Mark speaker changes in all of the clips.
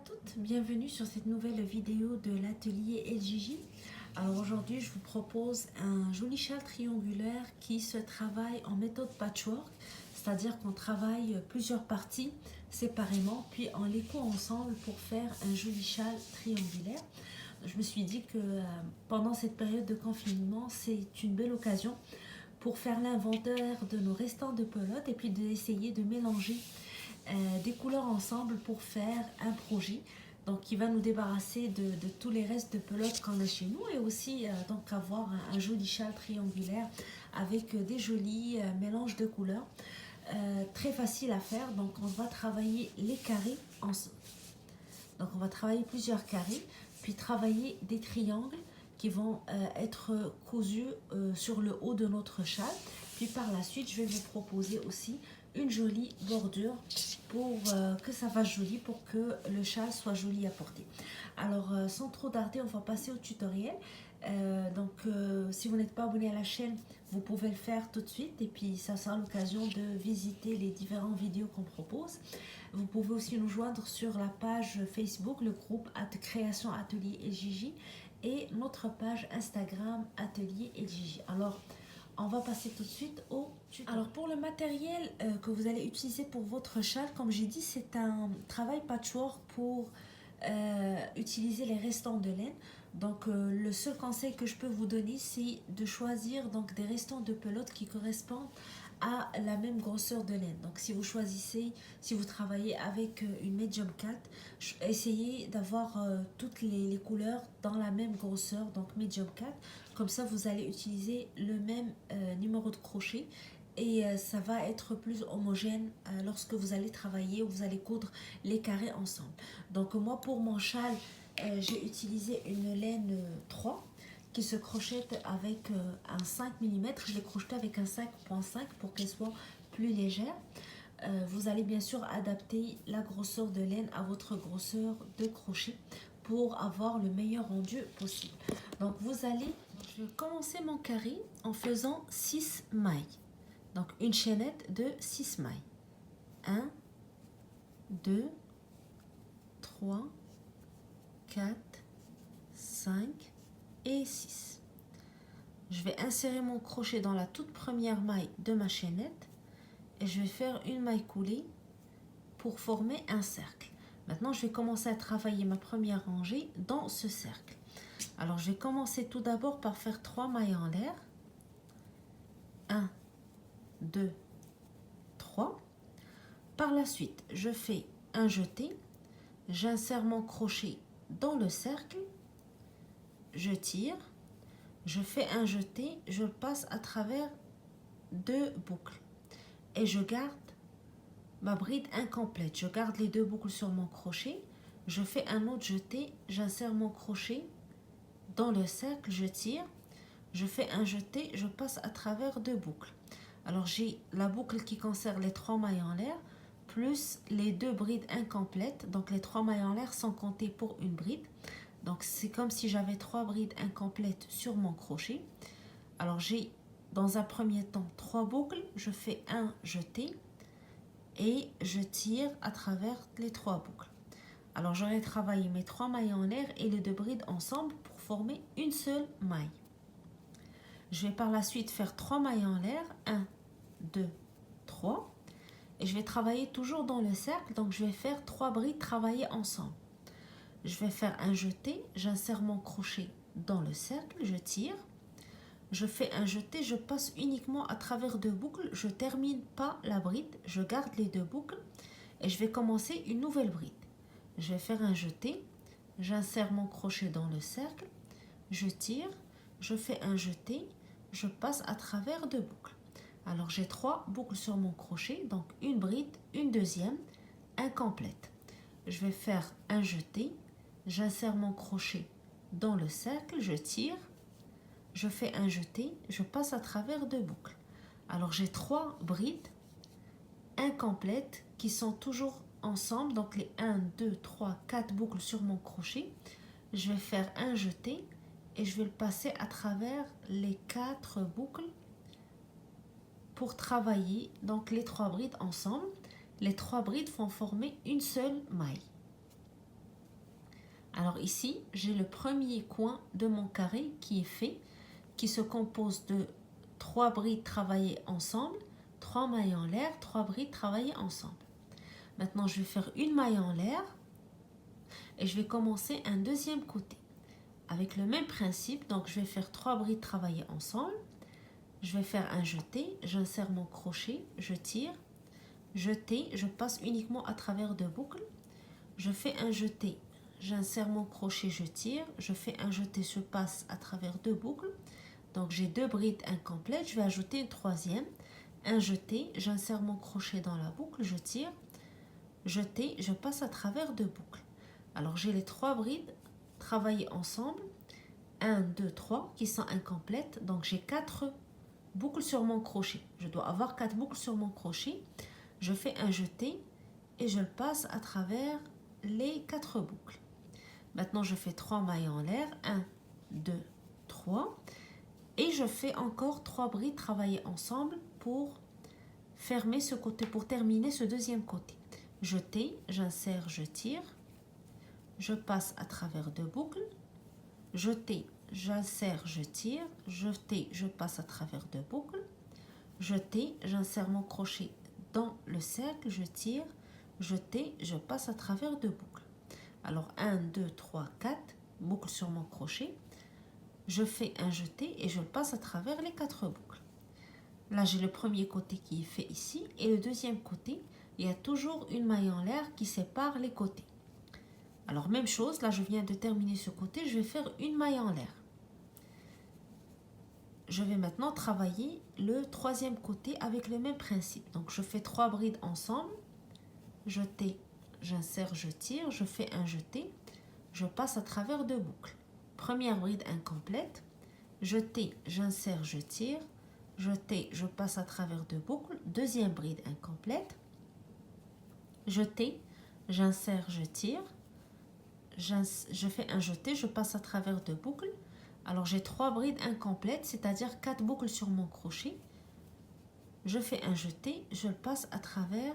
Speaker 1: toutes, bienvenue sur cette nouvelle vidéo de l'atelier LJJ. Alors aujourd'hui je vous propose un joli châle triangulaire qui se travaille en méthode patchwork, c'est-à-dire qu'on travaille plusieurs parties séparément puis on les coud ensemble pour faire un joli châle triangulaire. Je me suis dit que pendant cette période de confinement c'est une belle occasion pour faire l'inventaire de nos restants de pelote et puis d'essayer de mélanger des couleurs ensemble pour faire un projet donc qui va nous débarrasser de tous les restes de pelote qu'on a chez nous et aussi donc avoir un joli châle triangulaire avec des jolis mélanges de couleurs. Très facile à faire, donc on va travailler les carrés donc on va travailler plusieurs carrés puis travailler des triangles qui vont être cousus sur le haut de notre châle. Puis par la suite, je vais vous proposer aussi une jolie bordure pour que ça fasse joli, pour que le châle soit joli à porter. Alors sans trop tarder, on va passer au tutoriel. Si vous n'êtes pas abonné à la chaîne, vous pouvez le faire tout de suite et puis ça sera l'occasion de visiter les différentes vidéos qu'on propose. Vous pouvez aussi nous joindre sur la page Facebook, le groupe Création Atelier LJJ et notre page Instagram Atelier LJJ. Alors on va passer tout de suite au tutoriel. Alors pour le matériel que vous allez utiliser pour votre châle, comme j'ai dit, c'est un travail patchwork pour utiliser les restants de laine. Donc le seul conseil que je peux vous donner, c'est de choisir donc des restants de pelote qui correspondent à la même grosseur de laine. Donc si vous choisissez, si vous travaillez avec une medium cat, essayez d'avoir toutes les couleurs dans la même grosseur, donc medium cat. Comme ça vous allez utiliser le même numéro de crochet et ça va être plus homogène lorsque vous allez travailler ou vous allez coudre les carrés ensemble. Donc moi pour mon châle, j'ai utilisé une laine 3 qui se crochette avec un 5 mm. Je l'ai crochetée avec un 5.5 pour qu'elle soit plus légère. Vous allez bien sûr adapter la grosseur de laine à votre grosseur de crochet pour avoir le meilleur rendu possible. Donc je vais commencer mon carré en faisant 6 mailles. Donc une chaînette de 6 mailles. 1, 2, 3, 4, 5 et 6. Je vais insérer mon crochet dans la toute première maille de ma chaînette et je vais faire une maille coulée pour former un cercle. Maintenant, je vais commencer à travailler ma première rangée dans ce cercle. Alors, je vais commencer tout d'abord par faire 3 mailles en l'air. 1, 2, 3. Par la suite, je fais un jeté. J'insère mon crochet dans le cercle. Je tire. Je fais un jeté. Je passe à travers 2 boucles. Et je garde ma bride incomplète. Je garde les 2 boucles sur mon crochet. Je fais un autre jeté. J'insère mon crochet dans le cercle. Je tire. Je fais un jeté. Je passe à travers 2 boucles. Alors j'ai la boucle qui concerne les 3 mailles en l'air plus les 2 brides incomplètes. Donc les 3 mailles en l'air sont comptées pour une bride. Donc c'est comme si j'avais 3 brides incomplètes sur mon crochet. Alors j'ai dans un premier temps 3 boucles. Je fais un jeté et je tire à travers les 3 boucles. Alors j'aurai travaillé mes 3 mailles en l'air et les 2 brides ensemble pour former une seule maille. Je vais par la suite faire 3 mailles en l'air, 1, 2, 3. Et je vais travailler toujours dans le cercle, donc je vais faire 3 brides travailler ensemble. Je vais faire un jeté, j'insère mon crochet dans le cercle, je tire. Je fais un jeté, je passe uniquement à travers 2 boucles, je ne termine pas la bride, je garde les 2 boucles et je vais commencer une nouvelle bride. Je vais faire un jeté, j'insère mon crochet dans le cercle, je tire, je fais un jeté, je passe à travers 2 boucles. Alors j'ai 3 boucles sur mon crochet, donc une bride, une deuxième, incomplète. Je vais faire un jeté, j'insère mon crochet dans le cercle, je tire, je fais un jeté, je passe à travers 2 boucles. Alors j'ai 3 brides incomplètes qui sont toujours ensemble, donc les 1, 2, 3, 4 boucles sur mon crochet. Je vais faire un jeté et je vais le passer à travers les 4 boucles pour travailler donc les 3 brides ensemble. Les 3 brides vont former une seule maille. Alors ici, j'ai le premier coin de mon carré qui est fait, qui se compose de 3 brides travaillées ensemble, 3 mailles en l'air, 3 brides travaillées ensemble. Maintenant, je vais faire une maille en l'air et je vais commencer un deuxième côté. Avec le même principe, donc je vais faire 3 brides travaillées ensemble. Je vais faire un jeté, j'insère mon crochet, je tire, jeté, je passe uniquement à travers 2 boucles. Je fais un jeté, j'insère mon crochet, je tire, je fais un jeté, je passe à travers 2 boucles. Donc j'ai 2 brides incomplètes, je vais ajouter une troisième, un jeté, j'insère mon crochet dans la boucle, je tire, jeté, je passe à travers 2 boucles. Alors j'ai les 3 brides travaillées ensemble, 1, 2, 3 qui sont incomplètes, donc j'ai 4 boucles sur mon crochet. Je dois avoir 4 boucles sur mon crochet. Je fais un jeté et je le passe à travers les 4 boucles. Maintenant, je fais 3 mailles en l'air. 1, 2, 3. Et je fais encore 3 brides travaillées ensemble pour fermer ce côté, pour terminer ce deuxième côté. Jeté, j'insère, je tire. Je passe à travers 2 boucles. Jeté, j'insère, je tire, jeté, je passe à travers 2 boucles, jeté, j'insère mon crochet dans le cercle, je tire, jeté, je passe à travers 2 boucles. Alors 1, 2, 3, 4 boucles sur mon crochet, je fais un jeté et je passe à travers les 4 boucles. Là j'ai le premier côté qui est fait ici et le deuxième côté, il y a toujours une maille en l'air qui sépare les côtés. Alors même chose, là je viens de terminer ce côté, je vais faire une maille en l'air. Je vais maintenant travailler le troisième côté avec le même principe. Donc je fais 3 brides ensemble, jeté, j'insère, je tire, je fais un jeté, je passe à travers 2 boucles. Première bride incomplète, jeté, j'insère, je tire, jeté, je passe à travers 2 boucles. Deuxième bride incomplète, jeté, j'insère, je tire, je fais un jeté, je passe à travers 2 boucles. Alors j'ai 3 brides incomplètes, c'est-à-dire 4 boucles sur mon crochet. Je fais un jeté, je le passe à travers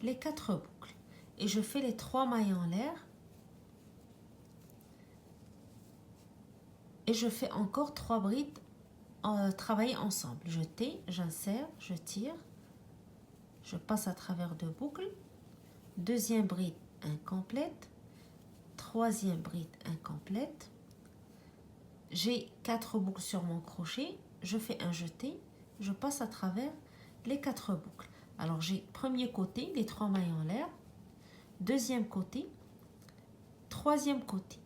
Speaker 1: les 4 boucles. Et je fais les 3 mailles en l'air. Et je fais encore 3 brides travaillées ensemble. Jeté, j'insère, je tire, je passe à travers 2 boucles. Deuxième bride incomplète. Troisième bride incomplète. J'ai 4 boucles sur mon crochet, je fais un jeté, je passe à travers les 4 boucles. Alors j'ai premier côté, les 3 mailles en l'air, deuxième côté, troisième côté.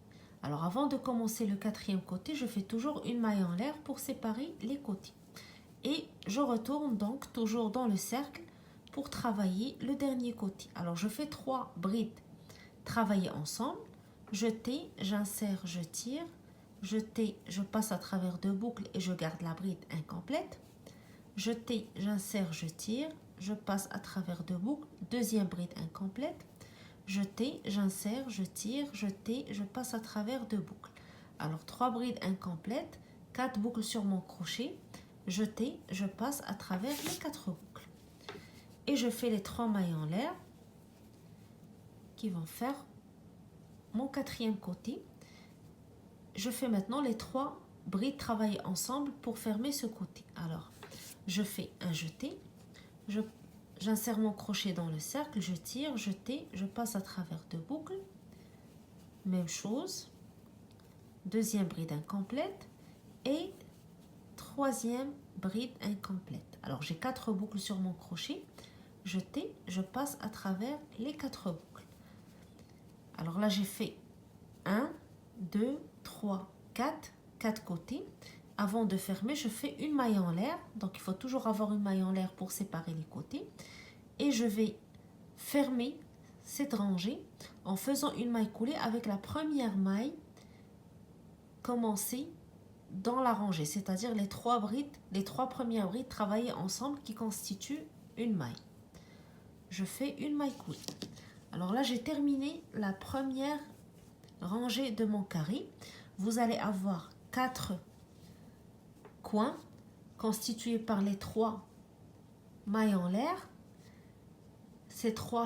Speaker 1: Alors avant de commencer le quatrième côté, je fais toujours une maille en l'air pour séparer les côtés. Et je retourne donc toujours dans le cercle pour travailler le dernier côté. Alors je fais 3 brides travaillées ensemble, jeté, j'insère, je tire, jeté, je passe à travers 2 boucles et je garde la bride incomplète. Jeté, j'insère, je tire, je passe à travers 2 boucles, deuxième bride incomplète. Jeté, j'insère, je tire, jeté, je passe à travers 2 boucles. Alors 3 brides incomplètes, 4 boucles sur mon crochet, jeté, je passe à travers les 4 boucles. Et je fais les 3 mailles en l'air qui vont faire mon quatrième côté. Je fais maintenant les 3 brides travaillées ensemble pour fermer ce côté. Alors, je fais un jeté, j'insère mon crochet dans le cercle, je tire, jeté, je passe à travers 2 boucles. Même chose, deuxième bride incomplète et troisième bride incomplète. Alors, j'ai 4 boucles sur mon crochet, jeté, je passe à travers les 4 boucles. Alors là, j'ai fait 1, 2, 3, 4 côtés. Avant de fermer, je fais une maille en l'air. Donc, il faut toujours avoir une maille en l'air pour séparer les côtés. Et je vais fermer cette rangée en faisant une maille coulée avec la première maille commencée dans la rangée. C'est-à-dire les 3 premières brides travaillées ensemble qui constituent une maille. Je fais une maille coulée. Alors là, j'ai terminé la première rangée de mon carré. Vous allez avoir 4 coins constitués par les 3 mailles en l'air.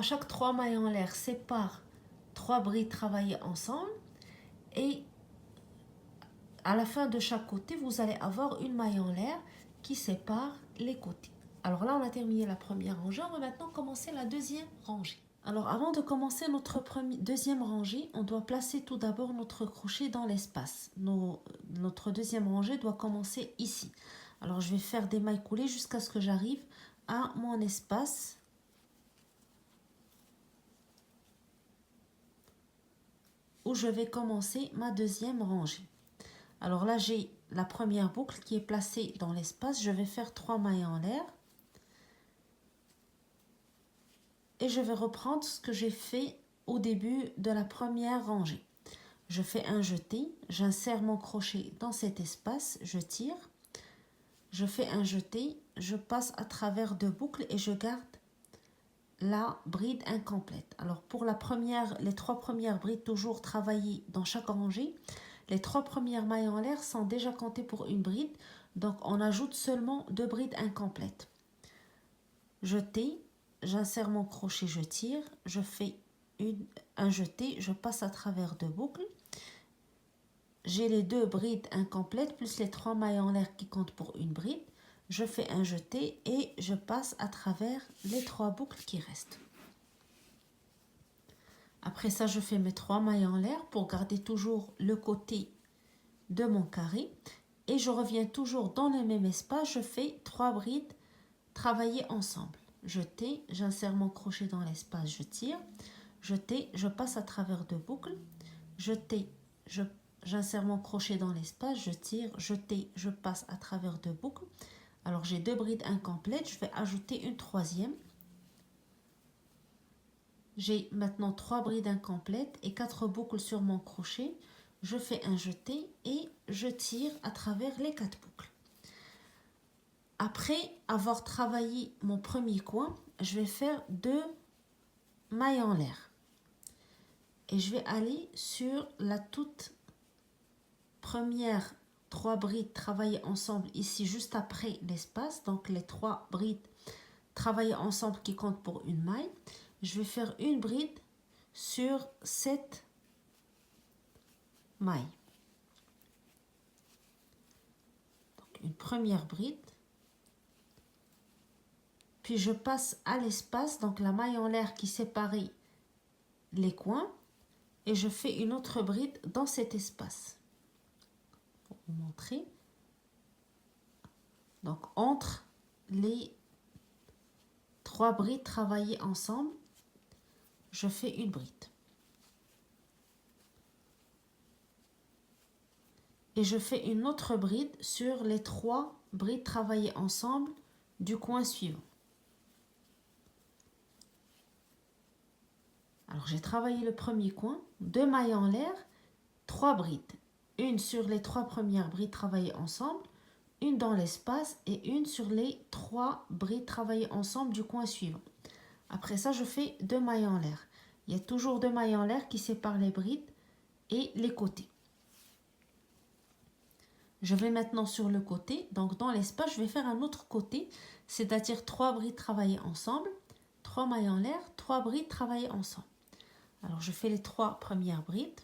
Speaker 1: Chaque 3 mailles en l'air séparent 3 brides travaillées ensemble. Et à la fin de chaque côté, vous allez avoir une maille en l'air qui sépare les côtés. Alors là, on a terminé la première rangée. On va maintenant commencer la deuxième rangée. Alors avant de commencer notre deuxième rangée, on doit placer tout d'abord notre crochet dans l'espace. Notre deuxième rangée doit commencer ici. Alors je vais faire des mailles coulées jusqu'à ce que j'arrive à mon espace. Où je vais commencer ma deuxième rangée. Alors là, j'ai la première boucle qui est placée dans l'espace. Je vais faire 3 mailles en l'air. Et je vais reprendre ce que j'ai fait au début de la première rangée. Je fais un jeté, j'insère mon crochet dans cet espace, je tire. Je fais un jeté, je passe à travers 2 boucles et je garde la bride incomplète. Alors pour les 3 premières brides toujours travaillées dans chaque rangée, les 3 premières mailles en l'air sont déjà comptées pour une bride, donc on ajoute seulement 2 brides incomplètes. Jeté, j'insère mon crochet, je tire, je fais un jeté, je passe à travers 2 boucles. J'ai les 2 brides incomplètes plus les 3 mailles en l'air qui comptent pour une bride. Je fais un jeté et je passe à travers les 3 boucles qui restent. Après ça, je fais mes 3 mailles en l'air pour garder toujours le côté de mon carré. Et je reviens toujours dans le même espace. Je fais 3 brides travaillées ensemble. Jeté, j'insère mon crochet dans l'espace, je tire. Jeté, je passe à travers 2 boucles. Jeté, j'insère mon crochet dans l'espace, je tire. Jeté, je passe à travers 2 boucles. Alors j'ai 2 brides incomplètes, je vais ajouter une troisième. J'ai maintenant 3 brides incomplètes et 4 boucles sur mon crochet. Je fais un jeté et je tire à travers les 4 boucles. Après avoir travaillé mon premier coin, je vais faire 2 mailles en l'air. Et je vais aller sur la toute première 3 brides travaillées ensemble ici juste après l'espace. Donc les 3 brides travaillées ensemble qui comptent pour une maille. Je vais faire une bride sur cette maille. Donc une première bride. Puis je passe à l'espace, donc la maille en l'air qui séparait les coins. Et je fais une autre bride dans cet espace. Pour vous montrer. Donc entre les 3 brides travaillées ensemble, je fais une bride. Et je fais une autre bride sur les 3 brides travaillées ensemble du coin suivant. Alors j'ai travaillé le premier coin, 2 mailles en l'air, 3 brides. Une sur les 3 premières brides travaillées ensemble, une dans l'espace et une sur les 3 brides travaillées ensemble du coin suivant. Après ça, je fais 2 mailles en l'air. Il y a toujours 2 mailles en l'air qui séparent les brides et les côtés. Je vais maintenant sur le côté, donc dans l'espace, je vais faire un autre côté, c'est-à-dire 3 brides travaillées ensemble, 3 mailles en l'air, 3 brides travaillées ensemble. Alors je fais les 3 premières brides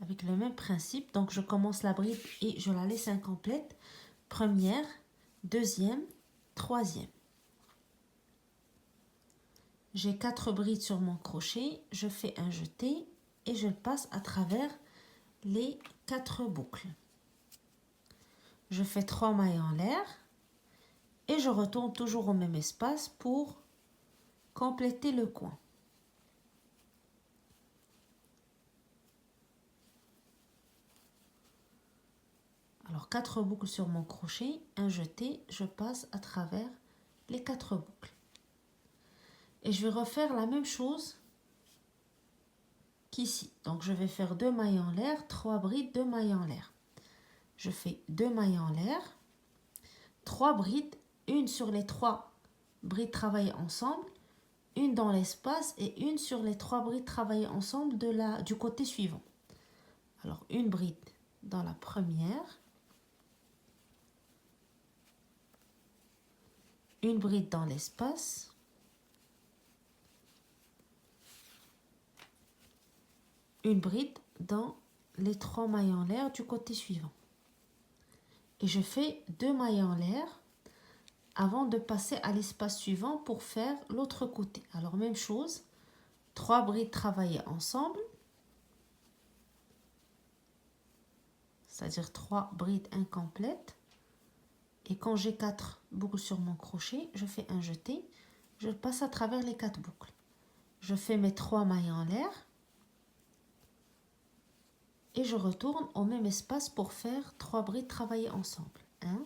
Speaker 1: avec le même principe. Donc je commence la bride et je la laisse incomplète. Première, deuxième, troisième. J'ai 4 brides sur mon crochet, je fais un jeté et je passe à travers les 4 boucles. Je fais 3 mailles en l'air et je retourne toujours au même espace pour compléter le coin. Alors 4 boucles sur mon crochet, un jeté, je passe à travers les 4 boucles. Et je vais refaire la même chose qu'ici. Donc je vais faire 2 mailles en l'air, 3 brides, 2 mailles en l'air. Je fais 2 mailles en l'air, 3 brides, une sur les 3 brides travaillées ensemble, une dans l'espace et une sur les 3 brides travaillées ensemble du côté suivant. Alors une bride dans la première, une bride dans l'espace, une bride dans les 3 mailles en l'air du côté suivant. Et je fais 2 mailles en l'air avant de passer à l'espace suivant pour faire l'autre côté. Alors même chose, 3 brides travaillées ensemble, c'est-à-dire 3 brides incomplètes. Et quand j'ai 4 boucles sur mon crochet, je fais un jeté, je passe à travers les 4 boucles. Je fais mes 3 mailles en l'air et je retourne au même espace pour faire 3 brides travaillées ensemble. 1,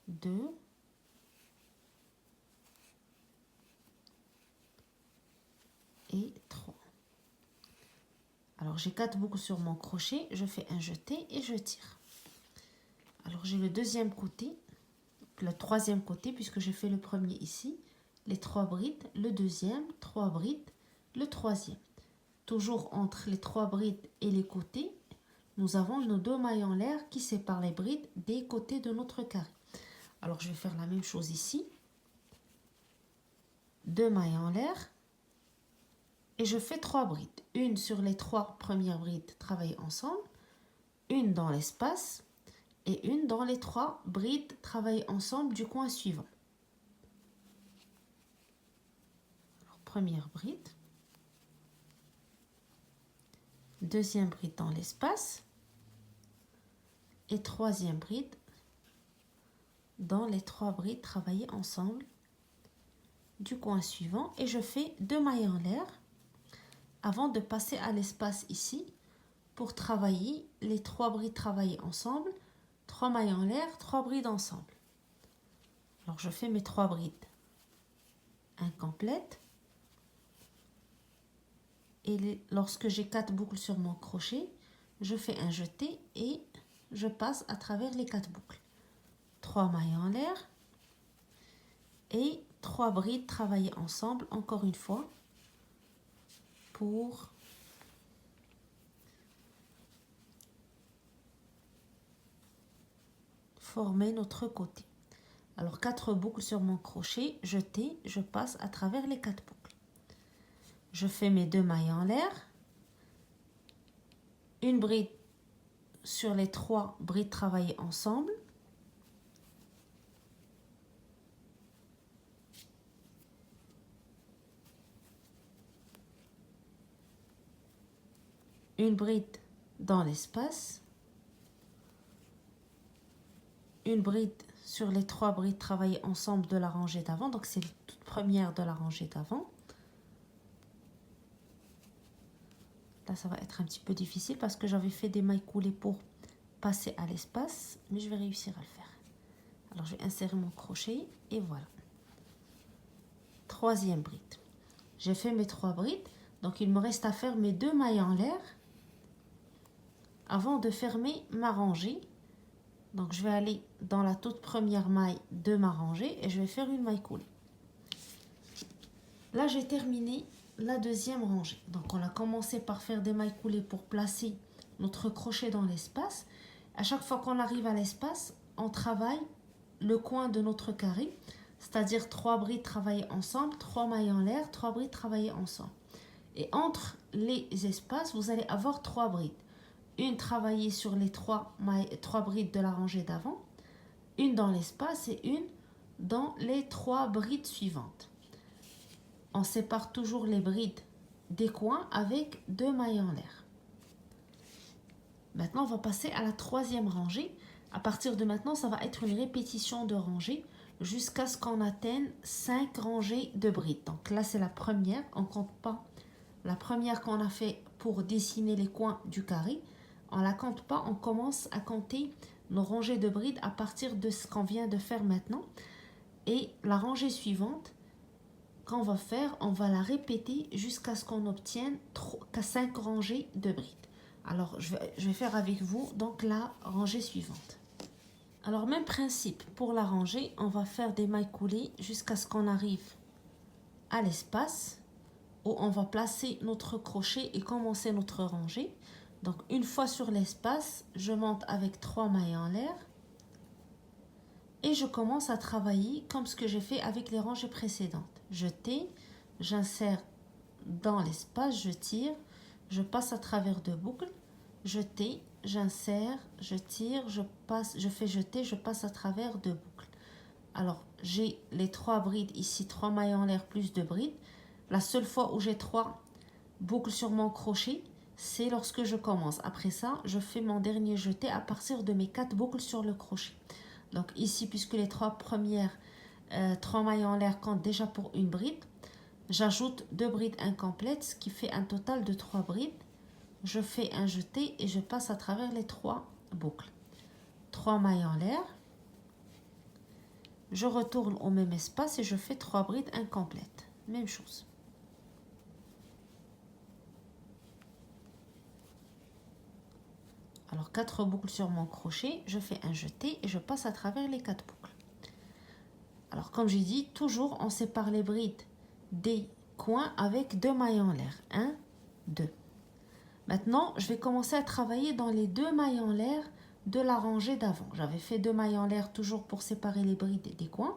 Speaker 1: 2, et 3. Alors j'ai 4 boucles sur mon crochet, je fais un jeté et je tire. Alors j'ai le deuxième côté, le troisième côté puisque j'ai fait le premier ici, les 3 brides, le deuxième, 3 brides, le troisième. Toujours entre les 3 brides et les côtés, nous avons nos 2 mailles en l'air qui séparent les brides des côtés de notre carré. Alors je vais faire la même chose ici. 2 mailles en l'air et je fais 3 brides. Une sur les 3 premières brides travaillées ensemble, une dans l'espace et une dans les 3 brides travaillées ensemble du coin suivant. Alors, première bride, deuxième bride dans l'espace et troisième bride dans les 3 brides travaillées ensemble du coin suivant et je fais 2 mailles en l'air avant de passer à l'espace ici pour travailler les 3 brides travaillées ensemble, 3 mailles en l'air, 3 brides ensemble. Alors je fais mes 3 brides incomplètes et lorsque j'ai 4 boucles sur mon crochet, je fais un jeté et je passe à travers les 4 boucles. 3 mailles en l'air et 3 brides travaillées ensemble encore une fois pour former notre côté. Alors 4 boucles sur mon crochet, jeté, je passe à travers les 4 boucles. Je fais mes 2 mailles en l'air, une bride sur les 3 brides travaillées ensemble, une bride dans l'espace, une bride sur les 3 brides travaillées ensemble de la rangée d'avant, donc c'est la toute première de la rangée d'avant. Là ça va être un petit peu difficile parce que j'avais fait des mailles coulées pour passer à l'espace, mais je vais réussir à le faire. Alors je vais insérer mon crochet et voilà. Troisième bride. J'ai fait mes 3 brides, donc il me reste à faire mes 2 mailles en l'air avant de fermer ma rangée. Donc je vais aller dans la toute première maille de ma rangée et je vais faire une maille coulée. Là j'ai terminé la deuxième rangée. Donc on a commencé par faire des mailles coulées pour placer notre crochet dans l'espace. À chaque fois qu'on arrive à l'espace, on travaille le coin de notre carré, c'est-à-dire 3 brides travaillées ensemble, 3 mailles en l'air, 3 brides travaillées ensemble. Et entre les espaces, vous allez avoir 3 brides. Une travaillée sur les 3 brides de la rangée d'avant, une dans l'espace et une dans les 3 brides suivantes. On sépare toujours les brides des coins avec 2 mailles en l'air. Maintenant, on va passer à la troisième rangée. À partir de maintenant, ça va être une répétition de rangées jusqu'à ce qu'on atteigne 5 rangées de brides. Donc là, c'est la première. On ne compte pas la première qu'on a fait pour dessiner les coins du carré. On ne la compte pas. On commence à compter nos rangées de brides à partir de ce qu'on vient de faire maintenant. Et la rangée suivante, qu'on va faire, on va la répéter jusqu'à ce qu'on obtienne 5 rangées de brides. Alors, je vais faire avec vous donc la rangée suivante. Alors, même principe pour la rangée, on va faire des mailles coulées jusqu'à ce qu'on arrive à l'espace où on va placer notre crochet et commencer notre rangée. Donc, une fois sur l'espace, je monte avec 3 mailles en l'air et je commence à travailler comme ce que j'ai fait avec les rangées précédentes. Jeter, j'insère dans l'espace, je tire, je passe à travers deux boucles, jeter, j'insère, je tire, je passe, je fais jeter, je passe à travers deux boucles. Alors, j'ai les 3 brides ici, 3 mailles en l'air plus 2 brides. La seule fois où j'ai 3 boucles sur mon crochet, c'est lorsque je commence. Après ça, je fais mon dernier jeté à partir de mes 4 boucles sur le crochet. Donc ici, puisque les 3 premières 3 mailles en l'air comptent déjà pour une bride, j'ajoute 2 brides incomplètes, ce qui fait un total de 3 brides. Je fais un jeté et je passe à travers les 3 boucles. 3 mailles en l'air. Je retourne au même espace et je fais 3 brides incomplètes. Même chose. Alors 4 boucles sur mon crochet, je fais un jeté et je passe à travers les 4 boucles. Alors comme j'ai dit, toujours on sépare les brides des coins avec 2 mailles en l'air. 1, 2. Maintenant, je vais commencer à travailler dans les 2 mailles en l'air de la rangée d'avant. J'avais fait 2 mailles en l'air toujours pour séparer les brides des coins.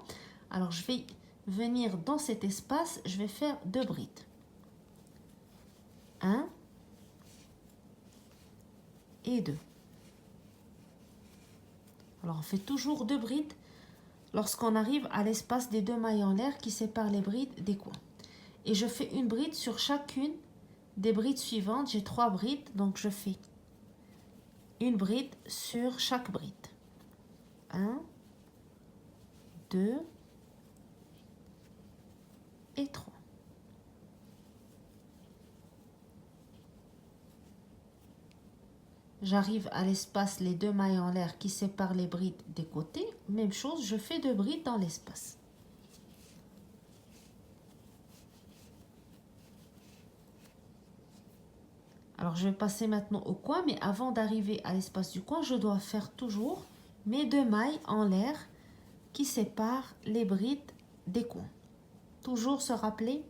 Speaker 1: Alors je vais venir dans cet espace, je vais faire 2 brides. 1 et 2. Alors on fait toujours 2 brides lorsqu'on arrive à l'espace des 2 mailles en l'air qui séparent les brides des coins. Et je fais une bride sur chacune des brides suivantes. J'ai 3 brides, donc je fais une bride sur chaque bride. 1, 2 et 3. J'arrive à l'espace les 2 mailles en l'air qui séparent les brides des côtés. Même chose, je fais 2 brides dans l'espace. Alors je vais passer maintenant au coin, mais avant d'arriver à l'espace du coin, je dois faire toujours mes 2 mailles en l'air qui séparent les brides des coins. Toujours se rappeler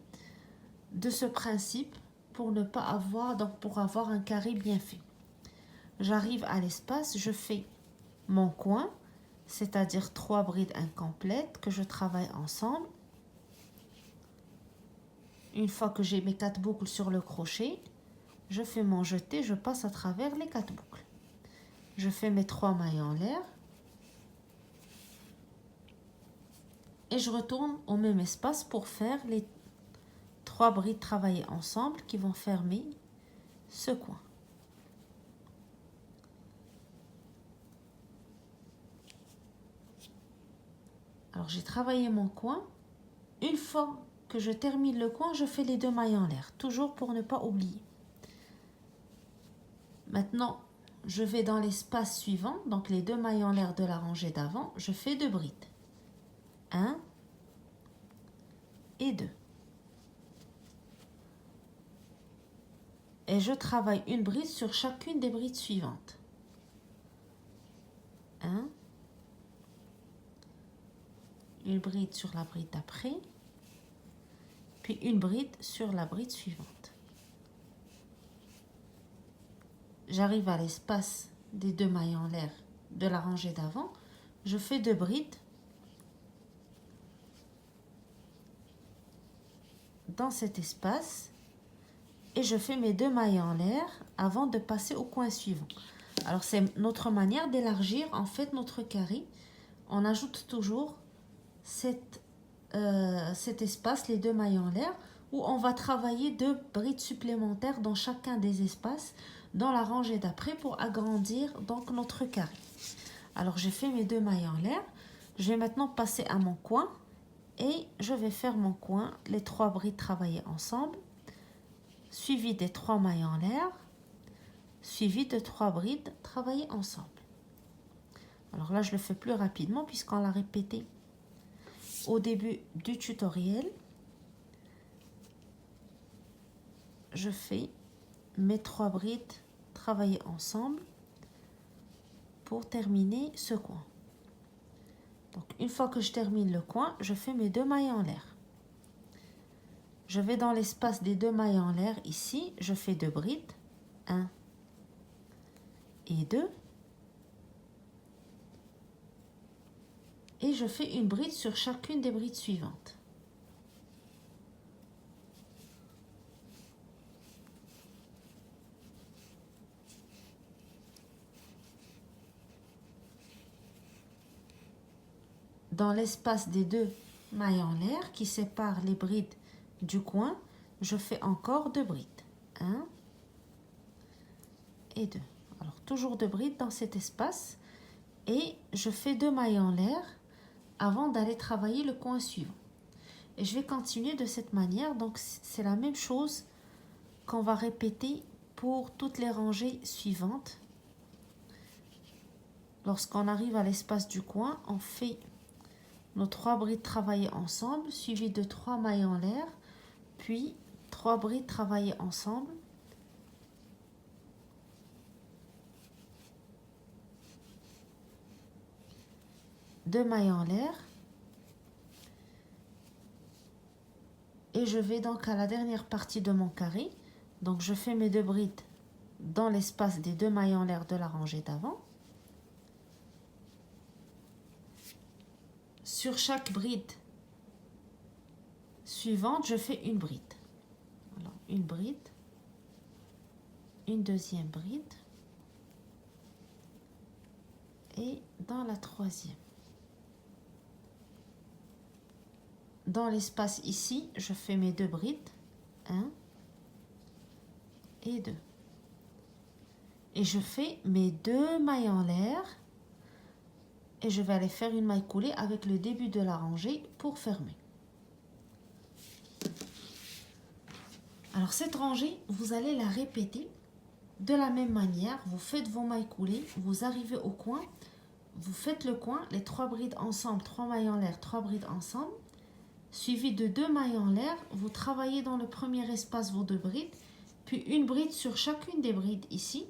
Speaker 1: de ce principe pour ne pas avoir, donc pour avoir un carré bien fait. J'arrive à l'espace, je fais mon coin, c'est-à-dire 3 brides incomplètes que je travaille ensemble. Une fois que j'ai mes 4 boucles sur le crochet, je fais mon jeté, je passe à travers les 4 boucles. Je fais mes 3 mailles en l'air et je retourne au même espace pour faire les 3 brides travaillées ensemble qui vont fermer ce coin. Alors j'ai travaillé mon coin. Une fois que je termine le coin, je fais les 2 mailles en l'air, toujours pour ne pas oublier. Maintenant, je vais dans l'espace suivant, donc les 2 mailles en l'air de la rangée d'avant, je fais 2 brides. 1 et 2. Et je travaille une bride sur chacune des brides suivantes. 1, une bride sur la bride d'après, puis une bride sur la bride suivante. J'arrive à l'espace des 2 mailles en l'air de la rangée d'avant, je fais 2 brides dans cet espace et je fais mes 2 mailles en l'air avant de passer au coin suivant. Alors c'est notre manière d'élargir en fait notre carré. On ajoute toujours cet espace, les 2 mailles en l'air, où on va travailler 2 brides supplémentaires dans chacun des espaces dans la rangée d'après pour agrandir donc notre carré. Alors j'ai fait mes 2 mailles en l'air, je vais maintenant passer à mon coin et je vais faire mon coin, les 3 brides travaillées ensemble, suivi des 3 mailles en l'air, suivi de 3 brides travaillées ensemble. Alors là je le fais plus rapidement puisqu'on l'a répété au début du tutoriel. Je fais mes 3 brides travaillées ensemble pour terminer ce coin. Donc une fois que je termine le coin, je fais mes 2 mailles en l'air. Je vais dans l'espace des 2 mailles en l'air ici, je fais 2 brides, 1 et 2. Et je fais une bride sur chacune des brides suivantes. dans l'espace des deux mailles en l'air qui séparent les brides du coin, je fais encore 2 brides. 1 et 2. Alors, toujours 2 brides dans cet espace. Et je fais 2 mailles en l'air avant d'aller travailler le coin suivant. Et je vais continuer de cette manière. Donc, c'est la même chose qu'on va répéter pour toutes les rangées suivantes. Lorsqu'on arrive à l'espace du coin, on fait nos 3 brides travaillées ensemble, suivies de 3 mailles en l'air, puis 3 brides travaillées ensemble. Deux mailles en l'air. Et je vais donc à la dernière partie de mon carré. Donc je fais mes 2 brides dans l'espace des 2 mailles en l'air de la rangée d'avant. Sur chaque bride suivante, je fais une bride. Alors, une bride, une deuxième bride et dans la troisième. Dans l'espace ici, je fais mes 2 brides, 1 et 2. Et je fais mes 2 mailles en l'air et je vais aller faire une maille coulée avec le début de la rangée pour fermer. Alors cette rangée, vous allez la répéter de la même manière. Vous faites vos mailles coulées, vous arrivez au coin, vous faites le coin, les 3 brides ensemble, 3 mailles en l'air, 3 brides ensemble. Suivi de 2 mailles en l'air, vous travaillez dans le premier espace vos 2 brides, puis une bride sur chacune des brides ici,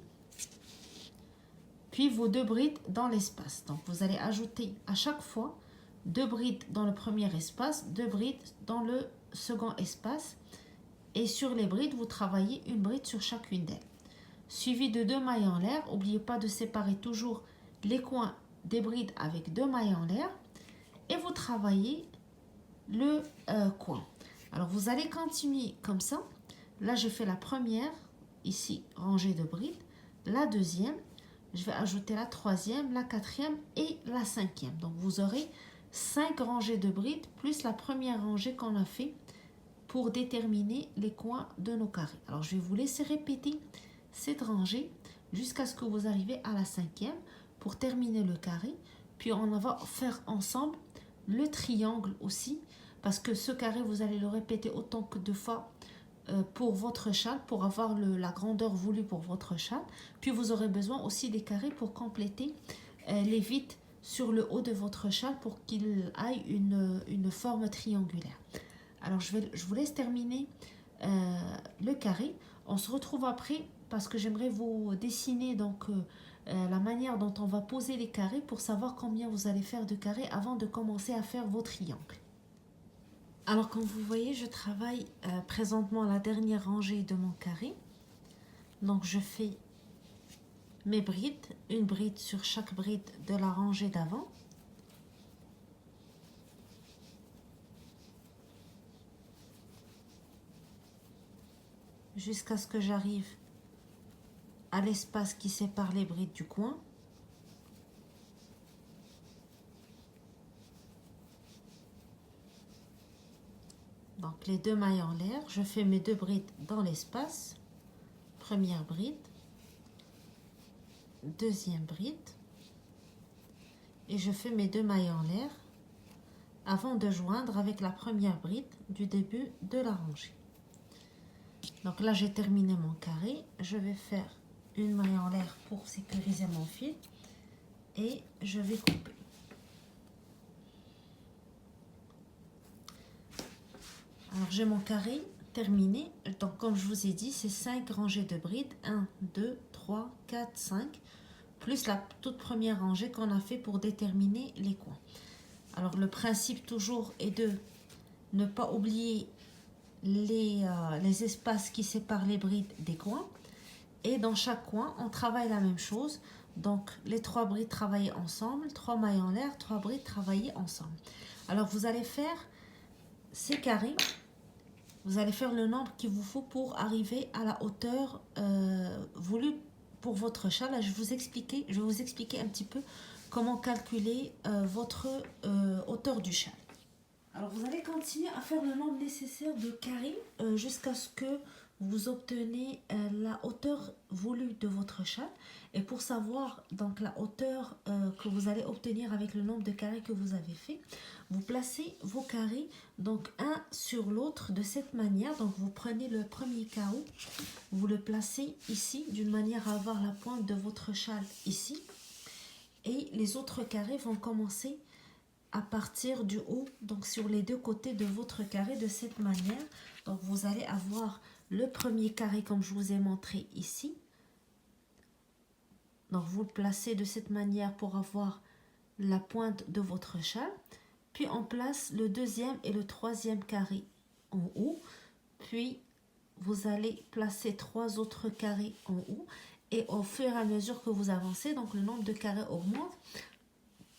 Speaker 1: puis vos 2 brides dans l'espace. Donc vous allez ajouter à chaque fois 2 brides dans le premier espace, 2 brides dans le second espace, et sur les brides, vous travaillez une bride sur chacune d'elles. Suivi de 2 mailles en l'air, n'oubliez pas de séparer toujours les coins des brides avec 2 mailles en l'air, et vous travaillez le coin. Alors vous allez continuer comme ça. Là je fais la première ici rangée de brides, la deuxième, je vais ajouter la troisième, la quatrième et la cinquième. Donc vous aurez 5 rangées de brides plus la première rangée qu'on a fait pour déterminer les coins de nos carrés. Alors je vais vous laisser répéter cette rangée jusqu'à ce que vous arrivez à la cinquième pour terminer le carré. Puis on va faire ensemble le triangle aussi, parce que ce carré, vous allez le répéter autant que 2 fois pour votre châle, pour avoir la grandeur voulue pour votre châle. Puis vous aurez besoin aussi des carrés pour compléter les vides sur le haut de votre châle pour qu'il aille une forme triangulaire. Alors je vous laisse terminer le carré. On se retrouve après parce que j'aimerais vous dessiner donc la manière dont on va poser les carrés pour savoir combien vous allez faire de carrés avant de commencer à faire vos triangles. Alors comme vous voyez, je travaille présentement la dernière rangée de mon carré. Donc je fais mes brides, une bride sur chaque bride de la rangée d'avant. Jusqu'à ce que j'arrive à l'espace qui sépare les brides du coin. Donc les 2 mailles en l'air, je fais mes 2 brides dans l'espace. Première bride, deuxième bride. Et je fais mes 2 mailles en l'air avant de joindre avec la première bride du début de la rangée. Donc là j'ai terminé mon carré. Je vais faire une maille en l'air pour sécuriser mon fil. Et je vais couper. Alors j'ai mon carré terminé. Donc comme je vous ai dit, c'est 5 rangées de brides. 1, 2, 3, 4, 5. Plus la toute première rangée qu'on a fait pour déterminer les coins. Alors le principe toujours est de ne pas oublier les espaces qui séparent les brides des coins. Et dans chaque coin, on travaille la même chose. Donc les 3 brides travaillées ensemble, 3 mailles en l'air, 3 brides travaillées ensemble. Alors vous allez faire ces carrés. Vous allez faire le nombre qu'il vous faut pour arriver à la hauteur voulue pour votre châle. Là, je vais vous expliquer un petit peu comment calculer votre hauteur du châle. Alors vous allez continuer à faire le nombre nécessaire de carrés jusqu'à ce que vous obtenez la hauteur voulue de votre châle. Et pour savoir donc la hauteur que vous allez obtenir avec le nombre de carrés que vous avez fait, vous placez vos carrés donc un sur l'autre de cette manière. Donc vous prenez le premier carreau, vous le placez ici d'une manière à avoir la pointe de votre châle ici. Et les autres carrés vont commencer à partir du haut, donc sur les deux côtés de votre carré de cette manière. Donc vous allez avoir le premier carré comme je vous ai montré ici. Donc vous le placez de cette manière pour avoir la pointe de votre châle. Puis on place le deuxième et le troisième carré en haut. Puis vous allez placer trois autres carrés en haut. Et au fur et à mesure que vous avancez, donc le nombre de carrés augmente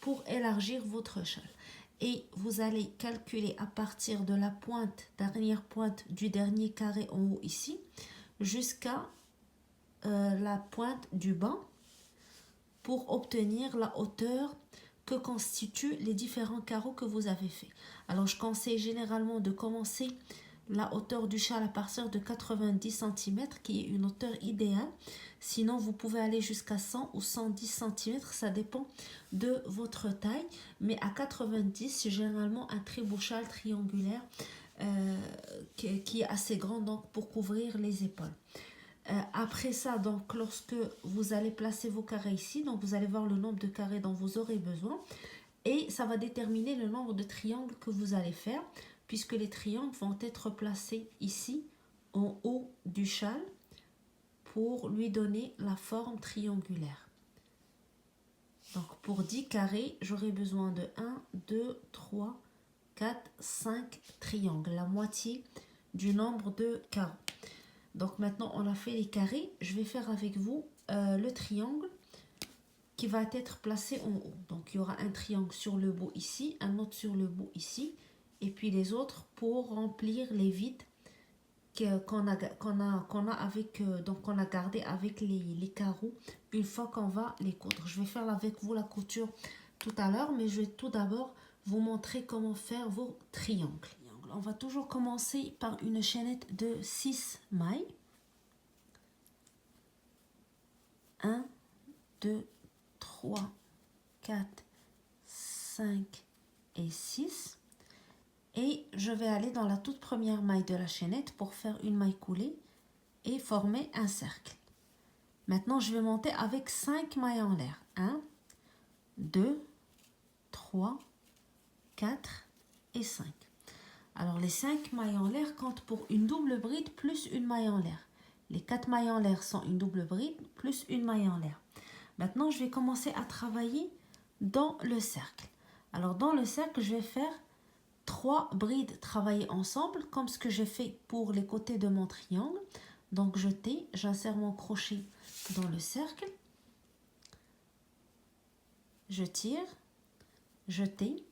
Speaker 1: pour élargir votre châle. Et vous allez calculer à partir de la pointe, dernière pointe du dernier carré en haut ici, jusqu'à la pointe du bas pour obtenir la hauteur que constituent les différents carreaux que vous avez fait. Alors je conseille généralement de commencer la hauteur du châle à partir de 90 cm qui est une hauteur idéale. Sinon vous pouvez aller jusqu'à 100 ou 110 cm, ça dépend de votre taille. Mais à 90, c'est généralement un très beau châle triangulaire qui est assez grand donc pour couvrir les épaules. Après ça, donc lorsque vous allez placer vos carrés ici, donc vous allez voir le nombre de carrés dont vous aurez besoin et ça va déterminer le nombre de triangles que vous allez faire puisque les triangles vont être placés ici en haut du châle pour lui donner la forme triangulaire. Donc pour 10 carrés, j'aurai besoin de 1, 2, 3, 4, 5 triangles, la moitié du nombre de carreaux. Donc maintenant on a fait les carrés, je vais faire avec vous le triangle qui va être placé en haut. Donc il y aura un triangle sur le bout ici, un autre sur le bout ici, et puis les autres pour remplir les vides qu'on a avec donc qu'on a gardé avec les carreaux une fois qu'on va les coudre. Je vais faire avec vous la couture tout à l'heure, mais je vais tout d'abord vous montrer comment faire vos triangles. On va toujours commencer par une chaînette de 6 mailles. 1, 2, 3, 4, 5 et 6. Et je vais aller dans la toute première maille de la chaînette pour faire une maille coulée et former un cercle. Maintenant, je vais monter avec 5 mailles en l'air. 1, 2, 3, 4 et 5. Alors, les 5 mailles en l'air comptent pour une double bride plus une maille en l'air. Les 4 mailles en l'air sont une double bride plus une maille en l'air. Maintenant, je vais commencer à travailler dans le cercle. Alors, dans le cercle, je vais faire 3 brides travaillées ensemble, comme ce que j'ai fait pour les côtés de mon triangle. Donc, j'insère mon crochet dans le cercle. Je tire, je tais,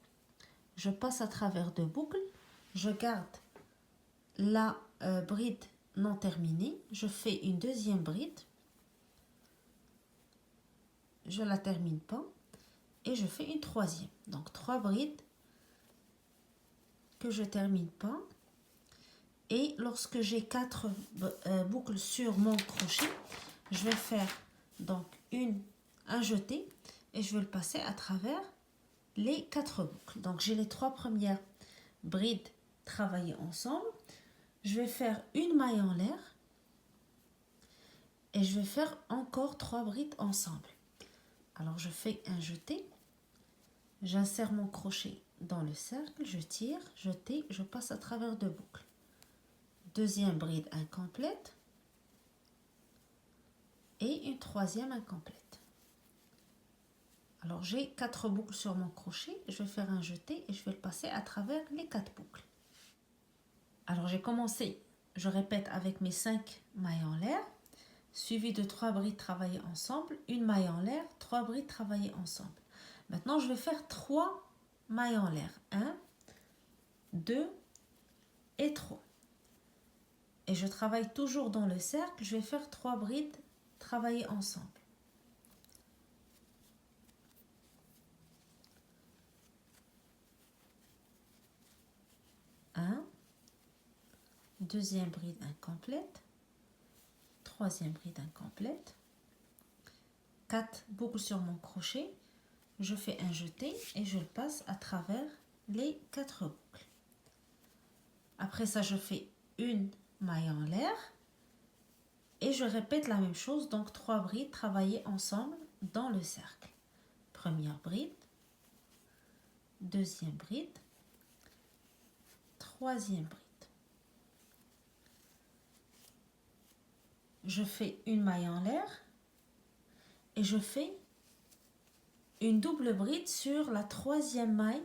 Speaker 1: je passe à travers 2 boucles. Je garde la bride non terminée. Je fais une deuxième bride. Je ne la termine pas. Et je fais une troisième. Donc, 3 brides que je ne termine pas. Et lorsque j'ai 4 boucles sur mon crochet, je vais faire donc un jeté et je vais le passer à travers les 4 boucles. Donc, j'ai les 3 premières brides travaillées ensemble. Je vais faire une maille en l'air et je vais faire encore 3 brides ensemble. Alors, je fais un jeté, j'insère mon crochet dans le cercle, je tire, je tais, je passe à travers 2 boucles. Deuxième bride incomplète et une troisième incomplète. Alors, j'ai 4 boucles sur mon crochet, je vais faire un jeté et je vais le passer à travers les 4 boucles. Alors, j'ai commencé, je répète, avec mes 5 mailles en l'air, suivi de 3 brides travaillées ensemble, une maille en l'air, 3 brides travaillées ensemble. Maintenant, je vais faire 3 mailles en l'air. 1, 2 et 3. Et je travaille toujours dans le cercle, je vais faire 3 brides travaillées ensemble. deuxième bride incomplète, troisième bride incomplète, 4 boucles sur mon crochet, je fais un jeté et je le passe à travers les 4 boucles. Après ça, je fais une maille en l'air et je répète la même chose, donc 3 brides travaillées ensemble dans le cercle. Première bride, deuxième bride, troisième bride. Je fais une maille en l'air et je fais une double bride sur la troisième maille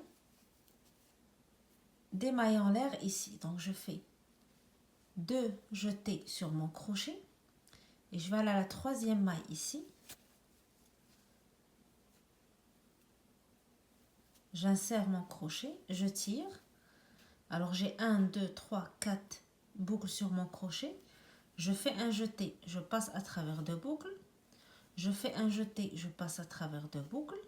Speaker 1: des mailles en l'air ici. Donc je fais 2 jetés sur mon crochet et je vais aller à la troisième maille ici. J'insère mon crochet, je tire. Alors j'ai 1, 2, 3, 4 boucles sur mon crochet. Je fais un jeté, je passe à travers 2 boucles. Je fais un jeté, je passe à travers 2 boucles.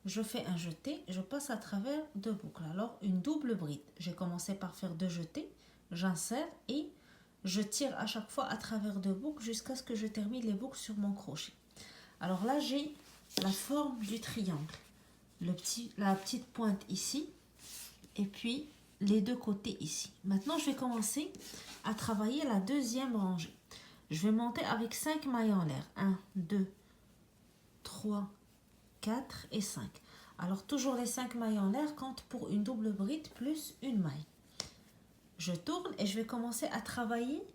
Speaker 1: Je fais un jeté, je passe à travers 2 boucles. Alors une double bride. J'ai commencé par faire 2 jetés, j'insère et je tire à chaque fois à travers 2 boucles jusqu'à ce que je termine les boucles sur mon crochet. Alors là, j'ai la forme du triangle. La petite pointe ici et puis les deux côtés ici. Maintenant, je vais commencer à travailler la deuxième rangée. Je vais monter avec 5 mailles en l'air. 1, 2, 3, 4 et 5. Alors, toujours les 5 mailles en l'air comptent pour une double bride plus une maille. Je tourne et je vais commencer à travailler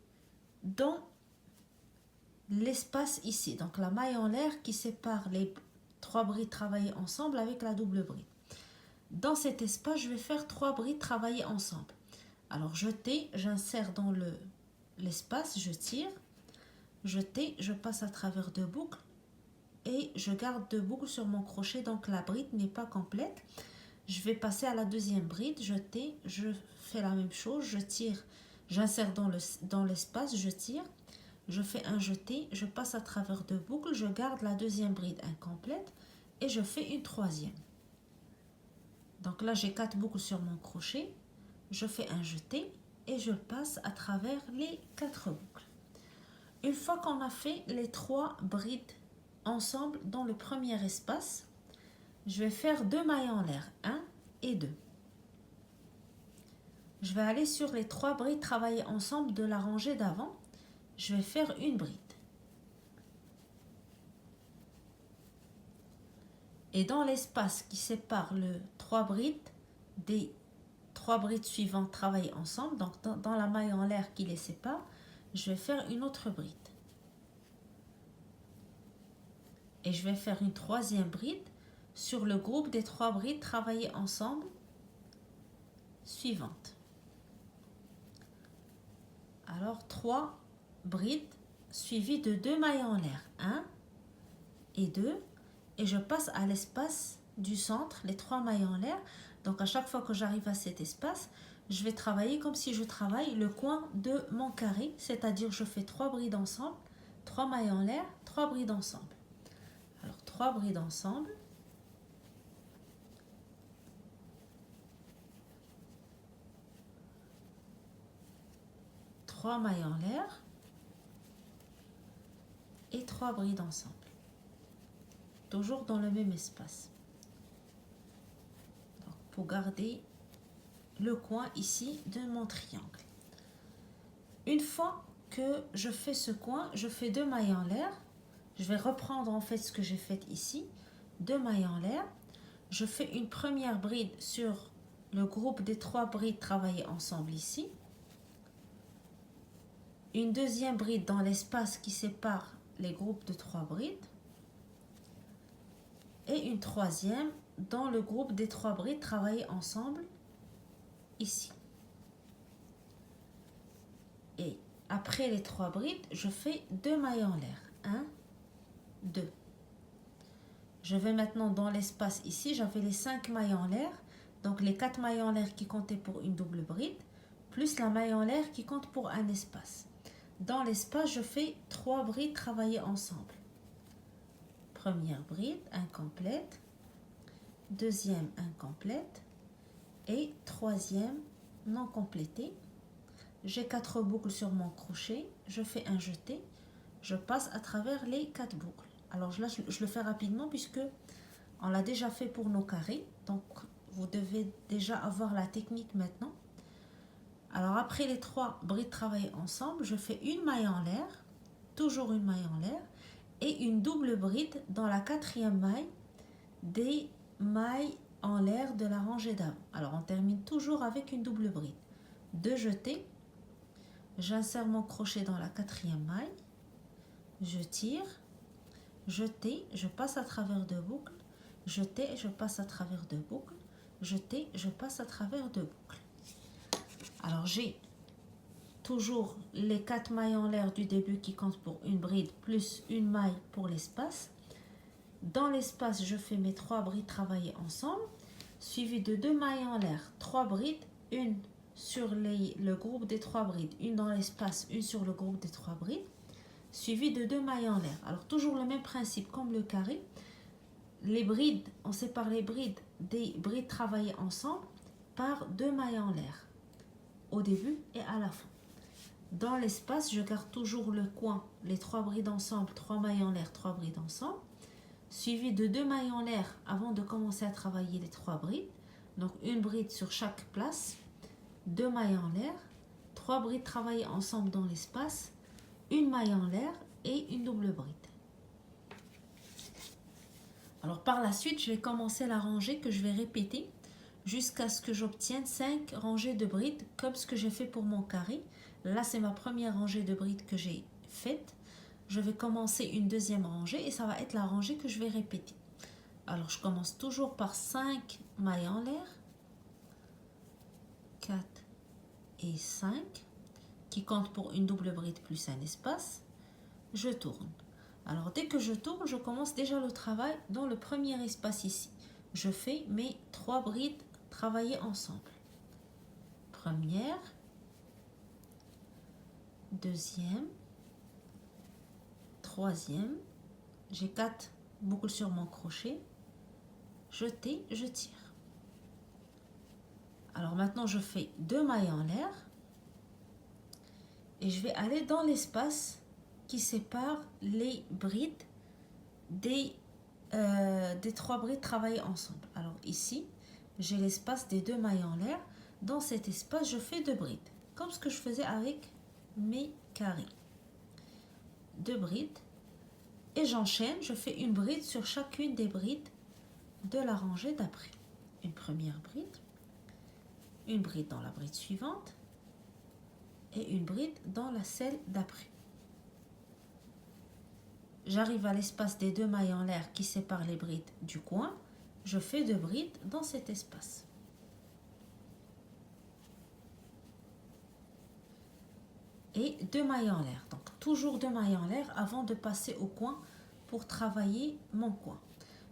Speaker 1: dans l'espace ici. Donc, la maille en l'air qui sépare les 3 brides travaillées ensemble avec la double bride. Dans cet espace, je vais faire 3 brides travaillées ensemble. Alors, jeté, j'insère dans l'espace, je tire. Jeté, je passe à travers 2 boucles et je garde 2 boucles sur mon crochet, donc la bride n'est pas complète. Je vais passer à la deuxième bride, jeté, je fais la même chose, je tire, j'insère dans l'espace, je tire, je fais un jeté, je passe à travers 2 boucles, je garde la deuxième bride incomplète et je fais une troisième. Donc là, j'ai 4 boucles sur mon crochet, je fais un jeté et je passe à travers les 4 boucles. Une fois qu'on a fait les 3 brides ensemble dans le premier espace, je vais faire 2 mailles en l'air, 1 et 2. Je vais aller sur les 3 brides travaillées ensemble de la rangée d'avant. Je vais faire une bride. Et dans l'espace qui sépare les 3 brides des 3 brides suivantes travaillées ensemble, donc dans la maille en l'air qui les sépare, je vais faire une autre bride. Et je vais faire une troisième bride sur le groupe des 3 brides travaillées ensemble suivantes. Alors 3 brides suivies de 2 mailles en l'air, 1 et 2, et je passe à l'espace du centre, les 3 mailles en l'air. Donc à chaque fois que j'arrive à cet espace, je vais travailler comme si je travaille le coin de mon carré, c'est-à-dire je fais 3 brides ensemble, 3 mailles en l'air, 3 brides ensemble. Alors 3 brides ensemble, trois mailles en l'air et 3 brides ensemble, toujours dans le même espace. Donc, pour garder le coin ici de mon triangle. Une fois que je fais ce coin, je fais 2 mailles en l'air. Je vais reprendre en fait ce que j'ai fait ici, 2 mailles en l'air. Je fais une première bride sur le groupe des 3 brides travaillées ensemble ici. Une deuxième bride dans l'espace qui sépare les groupes de 3 brides. Et une troisième dans le groupe des 3 brides travaillées ensemble ici. Et après les 3 brides, je fais 2 mailles en l'air. 1, 2. Je vais maintenant dans l'espace ici, j'avais les 5 mailles en l'air, donc les 4 mailles en l'air qui comptaient pour une double bride, plus la maille en l'air qui compte pour un espace. Dans l'espace, je fais 3 brides travaillées ensemble. Première bride incomplète, deuxième incomplète et troisième non complétée. j'ai 4 boucles sur mon crochet, je fais un jeté, je passe à travers les 4 boucles. Alors là, je le fais rapidement puisque on l'a déjà fait pour nos carrés, donc vous devez déjà avoir la technique maintenant. Alors après les 3 brides travaillées ensemble, je fais une maille en l'air, toujours une maille en l'air, et une double bride dans la 4e maille des mailles en l'air de la rangée d'avant. Alors on termine toujours avec une double bride. 2 jetés, j'insère mon crochet dans la 4e maille, je tire, jeté, je passe à travers 2 boucles, jeté, je passe à travers 2 boucles, jeté, je passe à travers 2 boucles. Alors j'ai toujours les 4 mailles en l'air du début qui comptent pour une bride plus une maille pour l'espace. Dans l'espace, je fais mes 3 brides travaillées ensemble, suivi de 2 mailles en l'air, 3 brides, une sur le groupe des 3 brides, une dans l'espace, une sur le groupe des 3 brides, suivi de 2 mailles en l'air. Alors toujours le même principe comme le carré. Les brides, on sépare les brides des brides travaillées ensemble par 2 mailles en l'air, au début et à la fin. Dans l'espace, je garde toujours le coin, les 3 brides ensemble, 3 mailles en l'air, 3 brides ensemble, suivi de 2 mailles en l'air avant de commencer à travailler les 3 brides. Donc une bride sur chaque place, 2 mailles en l'air, 3 brides travaillées ensemble dans l'espace, une maille en l'air et une double bride. Alors par la suite, je vais commencer la rangée que je vais répéter jusqu'à ce que j'obtienne 5 rangées de brides comme ce que j'ai fait pour mon carré. Là, c'est ma première rangée de brides que j'ai faite. Je vais commencer une deuxième rangée et ça va être la rangée que je vais répéter. Alors, je commence toujours par 5 mailles en l'air. 4 et 5 qui comptent pour une double bride plus un espace. Je tourne. Alors, dès que je tourne, je commence déjà le travail dans le premier espace ici. Je fais mes 3 brides travaillées ensemble. Première, deuxième, troisième, j'ai 4 boucles sur mon crochet, jeté, je tire. Alors maintenant je fais 2 mailles en l'air et je vais aller dans l'espace qui sépare les brides des 3 brides travaillées ensemble. Alors ici, j'ai l'espace des 2 mailles en l'air. Dans cet espace, je fais 2 brides, comme ce que je faisais avec mes carrés. 2 brides et j'enchaîne, je fais une bride sur chacune des brides de la rangée d'après. Une première bride, une bride dans la bride suivante et une bride dans celle d'après. J'arrive à l'espace des 2 mailles en l'air qui séparent les brides du coin, je fais 2 brides dans cet espace. Et 2 mailles en l'air, donc toujours 2 mailles en l'air avant de passer au coin pour travailler mon coin.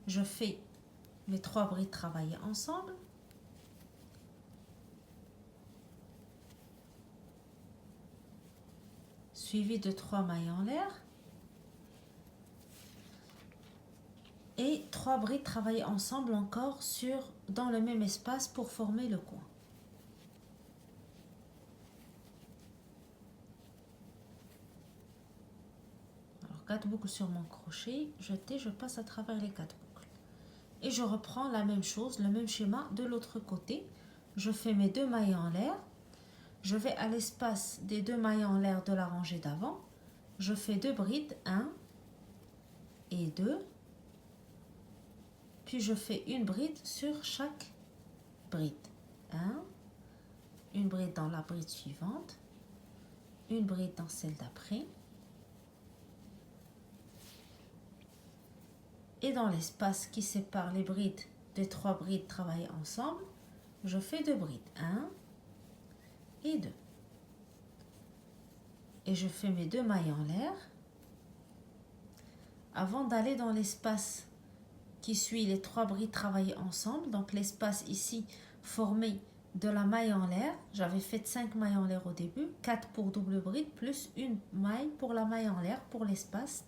Speaker 1: Je fais mes 3 brides travaillées ensemble, suivi de 3 mailles en l'air et 3 brides travaillées ensemble encore dans le même espace pour former le coin. Alors 4 boucles sur mon crochet, jeté, je passe à travers les 4 boucles. Et je reprends la même chose, le même schéma de l'autre côté. Je fais mes 2 mailles en l'air. Je vais à l'espace des 2 mailles en l'air de la rangée d'avant. Je fais 2 brides, 1 et 2. Puis je fais une bride sur chaque bride. 1, une bride dans la bride suivante, une bride dans celle d'après. Et dans l'espace qui sépare les brides des 3 brides travaillées ensemble, je fais 2 brides, 1 et 2. Et je fais mes 2 mailles en l'air avant d'aller dans l'espace qui suit les 3 brides travaillées ensemble. Donc l'espace ici formé de la maille en l'air, j'avais fait 5 mailles en l'air au début, 4 pour double bride plus une maille pour la maille en l'air pour l'espace.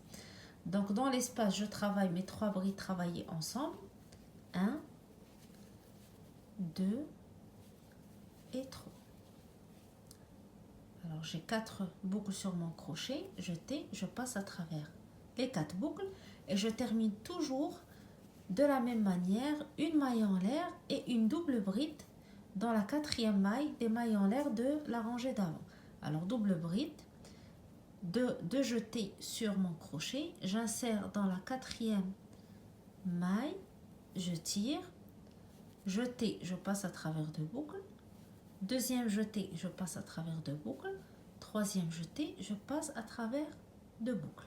Speaker 1: Donc dans l'espace, je travaille mes 3 brides travaillées ensemble. 1, 2 et 3. Alors j'ai 4 boucles sur mon crochet, je passe à travers les 4 boucles et je termine toujours de la même manière, une maille en l'air et une double bride dans la 4e maille des mailles en l'air de la rangée d'avant. Alors double bride, deux jetés sur mon crochet, j'insère dans la 4e maille, je tire, jeté, je passe à travers 2 boucles, deuxième jeté, je passe à travers 2 boucles, troisième jeté, je passe à travers 2 boucles.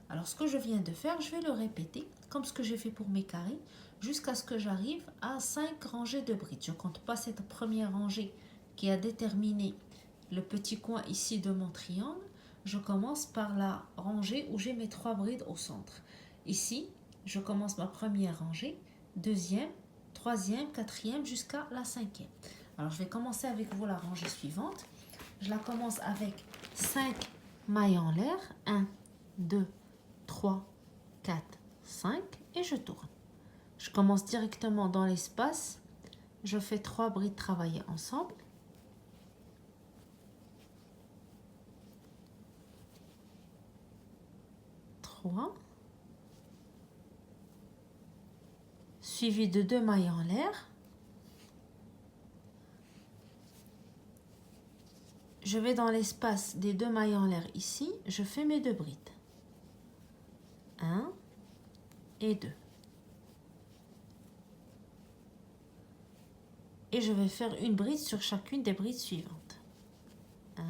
Speaker 1: Alors ce que je viens de faire, je vais le répéter comme ce que j'ai fait pour mes carrés jusqu'à ce que j'arrive à 5 rangées de brides. Je ne compte pas cette première rangée qui a déterminé le petit coin ici de mon triangle. Je commence par la rangée où j'ai mes 3 brides au centre. Ici, je commence ma première rangée, deuxième, troisième, quatrième jusqu'à la 5e. Alors je vais commencer avec vous la rangée suivante. Je la commence avec 5 mailles en l'air, 1, 2, 3, 4, 5 et je tourne. Je commence directement dans l'espace. Je fais 3 brides travailler ensemble. Suivi de 2 mailles en l'air. Je vais dans l'espace des 2 mailles en l'air ici, je fais mes 2 brides. 1 et 2. Et je vais faire une bride sur chacune des brides suivantes. 1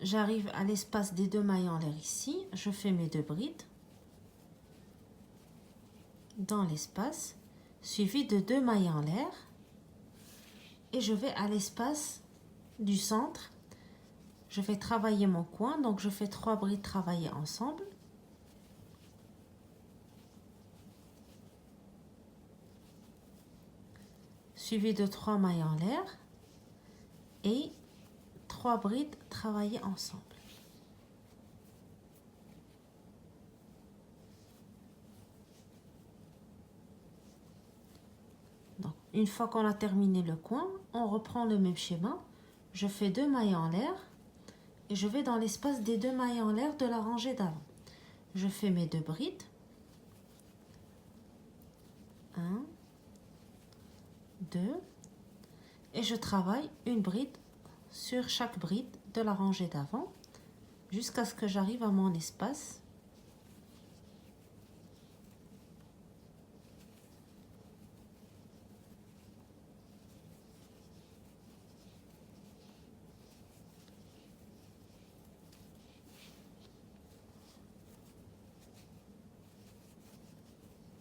Speaker 1: J'arrive à l'espace des 2 mailles en l'air ici, je fais mes 2 brides dans l'espace, suivi de 2 mailles en l'air et je vais à l'espace du centre. Je vais travailler mon coin, donc je fais 3 brides travailler ensemble. Suivi de 3 mailles en l'air et 3 brides travailler ensemble. Donc, une fois qu'on a terminé le coin, on reprend le même schéma. Je fais 2 mailles en l'air et je vais dans l'espace des 2 mailles en l'air de la rangée d'avant. Je fais mes 2 brides. 1, 2 et je travaille une bride sur chaque bride de la rangée d'avant jusqu'à ce que j'arrive à mon espace.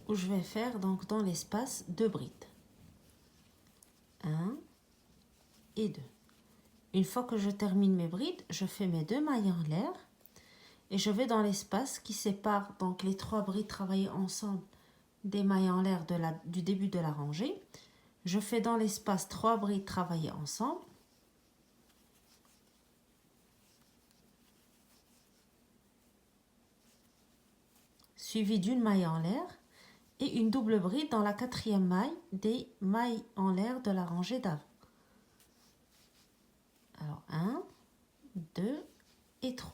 Speaker 1: Où je vais faire donc dans l'espace 2 brides. 1 et 2. Une fois que je termine mes brides, je fais mes 2 mailles en l'air et je vais dans l'espace qui sépare donc les 3 brides travaillées ensemble des mailles en l'air du début de la rangée. Je fais dans l'espace 3 brides travaillées ensemble. Suivi d'une maille en l'air et une double bride dans la 4e maille des mailles en l'air de la rangée d'avant. Alors 1, 2 et 3.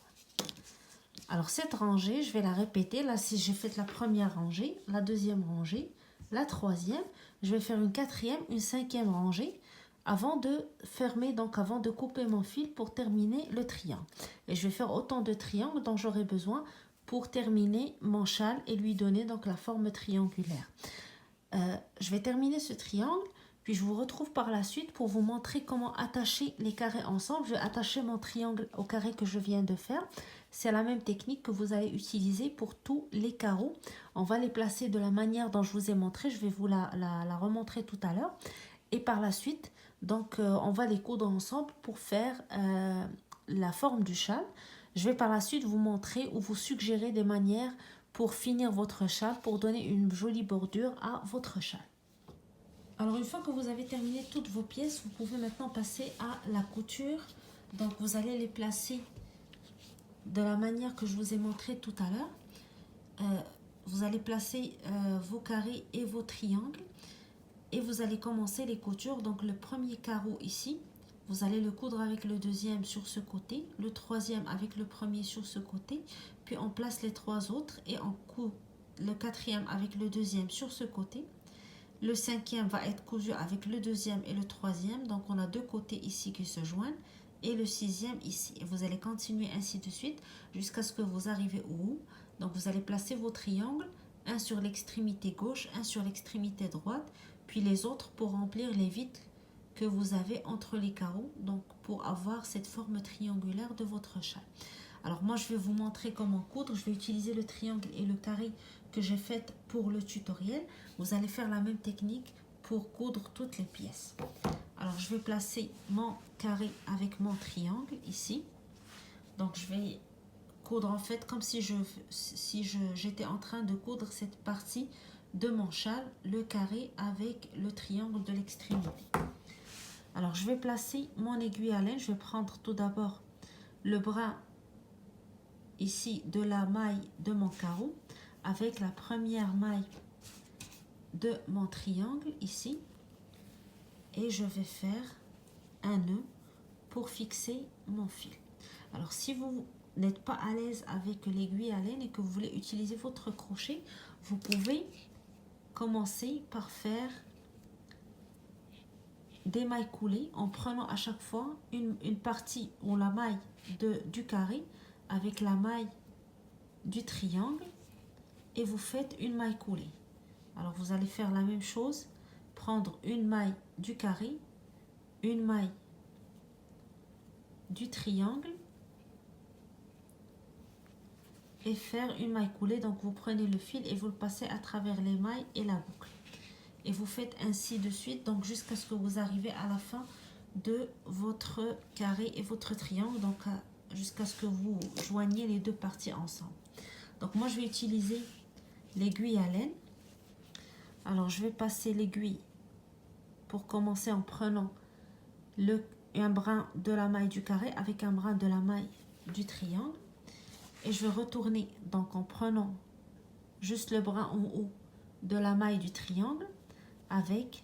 Speaker 1: Alors cette rangée, je vais la répéter. Là, si j'ai fait la première rangée, la deuxième rangée, la troisième, je vais faire une 4e, une 5e rangée avant de fermer, donc avant de couper mon fil pour terminer le triangle. Et je vais faire autant de triangles dont j'aurai besoin pour terminer mon châle et lui donner donc la forme triangulaire. Je vais terminer ce triangle, puis je vous retrouve par la suite pour vous montrer comment attacher les carrés ensemble. Je vais attacher mon triangle au carré que je viens de faire. C'est la même technique que vous allez utiliser pour tous les carreaux. On va les placer de la manière dont je vous ai montré. Je vais vous la remontrer tout à l'heure. Et par la suite, donc, on va les coudre ensemble pour faire la forme du châle. Je vais par la suite vous montrer ou vous suggérer des manières pour finir votre châle, pour donner une jolie bordure à votre châle. Alors une fois que vous avez terminé toutes vos pièces, vous pouvez maintenant passer à la couture. Donc vous allez les placer de la manière que je vous ai montré tout à l'heure. Vous allez placer vos carrés et vos triangles et vous allez commencer les coutures. Donc le premier carreau ici, vous allez le coudre avec le deuxième sur ce côté, le troisième avec le premier sur ce côté, puis on place les trois autres et on coud le quatrième avec le deuxième sur ce côté. Le cinquième va être cousu avec le deuxième et le troisième, donc on a deux côtés ici qui se joignent, et le sixième ici. Et vous allez continuer ainsi de suite jusqu'à ce que vous arrivez au bout. Donc vous allez placer vos triangles, un sur l'extrémité gauche, un sur l'extrémité droite, puis les autres pour remplir les vides que vous avez entre les carreaux, donc pour avoir cette forme triangulaire de votre châle. Alors moi je vais vous montrer comment coudre. Je vais utiliser le triangle et le carré que j'ai fait pour le tutoriel. Vous allez faire la même technique pour coudre toutes les pièces. Alors je vais placer mon carré avec mon triangle ici. Donc je vais coudre en fait comme si j'étais en train de coudre cette partie de mon châle, le carré avec le triangle de l'extrémité. Alors je vais placer mon aiguille à laine. Je vais prendre tout d'abord le bras ici de la maille de mon carreau avec la première maille de mon triangle ici, et je vais faire un nœud pour fixer mon fil. Alors si vous n'êtes pas à l'aise avec l'aiguille à laine et que vous voulez utiliser votre crochet, vous pouvez commencer par faire des mailles coulées en prenant à chaque fois une partie ou la maille du carré avec la maille du triangle et vous faites une maille coulée. Alors vous allez faire la même chose, prendre une maille du carré, une maille du triangle et faire une maille coulée. Donc vous prenez le fil et vous le passez à travers les mailles et la boucle. Et vous faites ainsi de suite, donc jusqu'à ce que vous arrivez à la fin de votre carré et votre triangle, donc jusqu'à ce que vous joignez les deux parties ensemble. Donc moi je vais utiliser l'aiguille à laine. Alors je vais passer l'aiguille pour commencer en prenant un brin de la maille du carré avec un brin de la maille du triangle. Et je vais retourner donc en prenant juste le brin en haut de la maille du triangle avec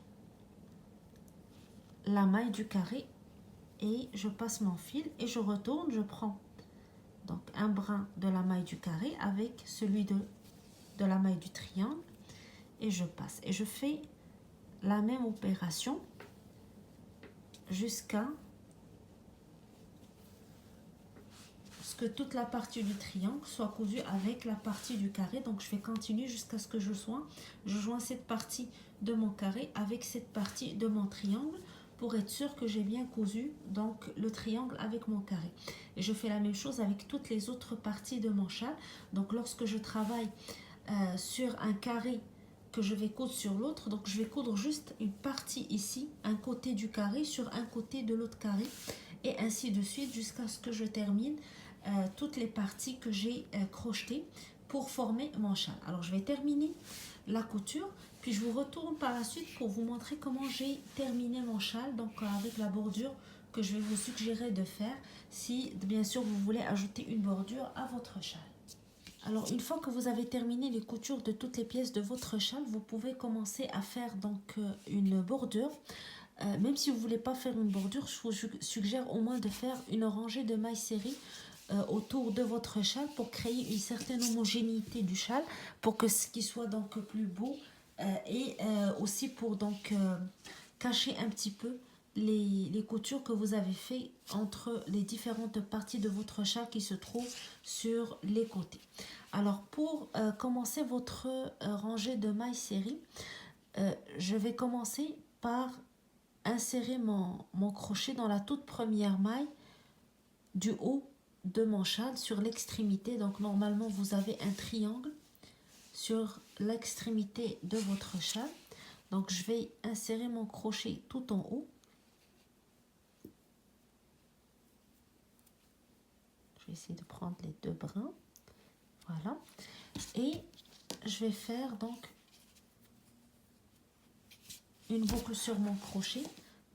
Speaker 1: la maille du carré et je passe mon fil et je retourne, je prends donc un brin de la maille du carré avec celui de la maille du triangle et je passe et je fais la même opération jusqu'à ce que toute la partie du triangle soit cousue avec la partie du carré. Donc je vais continuer jusqu'à ce que je joins cette partie de mon carré avec cette partie de mon triangle pour être sûr que j'ai bien cousu donc le triangle avec mon carré. Et je fais la même chose avec toutes les autres parties de mon châle. Donc lorsque je travaille sur un carré que je vais coudre sur l'autre, donc je vais coudre juste une partie ici, un côté du carré sur un côté de l'autre carré et ainsi de suite jusqu'à ce que je termine toutes les parties que j'ai crochetées pour former mon châle. Alors je vais terminer la couture puis je vous retourne par la suite pour vous montrer comment j'ai terminé mon châle, donc avec la bordure que je vais vous suggérer de faire si bien sûr vous voulez ajouter une bordure à votre châle. Alors une fois que vous avez terminé les coutures de toutes les pièces de votre châle, vous pouvez commencer à faire donc une bordure. Même si vous ne voulez pas faire une bordure, je vous suggère au moins de faire une rangée de mailles serrées autour de votre châle pour créer une certaine homogénéité du châle, pour que ce qui soit donc plus beau et aussi pour donc cacher un petit peu les coutures que vous avez fait entre les différentes parties de votre châle qui se trouvent sur les côtés. Alors pour commencer votre rangée de mailles serrées, je vais commencer par insérer mon crochet dans la toute première maille du haut de mon châle sur l'extrémité. Donc normalement vous avez un triangle sur l'extrémité de votre châle. Donc je vais insérer mon crochet tout en haut. Je vais essayer de prendre les deux brins. Voilà. Et je vais faire donc une boucle sur mon crochet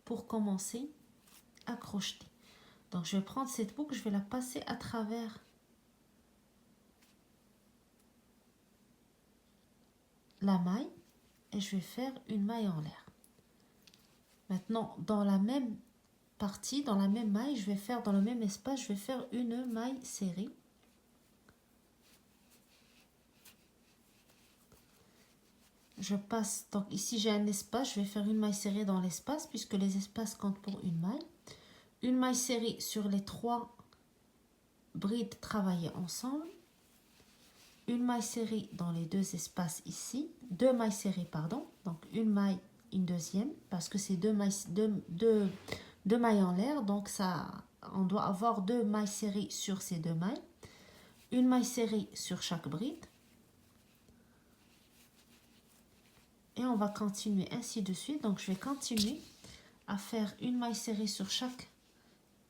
Speaker 1: pour commencer à crocheter. Donc je vais prendre cette boucle, je vais la passer à travers la maille et je vais faire une maille en l'air. Maintenant, dans la même partie, dans la même maille, je vais faire dans le même espace, je vais faire une maille serrée. Je passe, donc ici j'ai un espace, je vais faire une maille serrée dans l'espace puisque les espaces comptent pour une maille. Une maille serrée sur les 3 brides travaillées ensemble. Une maille serrée dans les 2 espaces ici. 2 mailles serrées, pardon. Donc une maille, une deuxième parce que c'est 2 mailles, deux mailles en l'air. Donc ça, on doit avoir 2 mailles serrées sur ces 2 mailles. Une maille serrée sur chaque bride. Et on va continuer ainsi de suite. Donc je vais continuer à faire une maille serrée sur chaque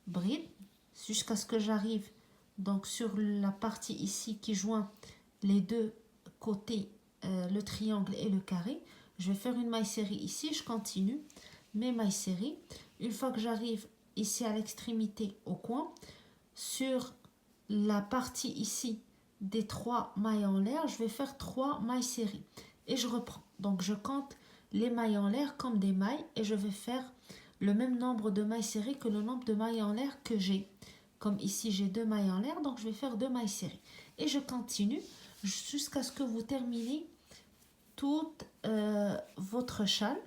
Speaker 1: bride jusqu'à ce que j'arrive donc sur la partie ici qui joint les 2 côtés, le triangle et le carré. Je vais faire une maille serrée ici, je continue mes mailles serrées. Une fois que j'arrive ici à l'extrémité au coin, sur la partie ici des 3 mailles en l'air, je vais faire 3 mailles serrées et je reprends. Donc je compte les mailles en l'air comme des mailles et je vais faire le même nombre de mailles serrées que le nombre de mailles en l'air que j'ai. Comme ici j'ai 2 mailles en l'air, donc je vais faire 2 mailles serrées. Et je continue jusqu'à ce que vous terminez toute votre châle.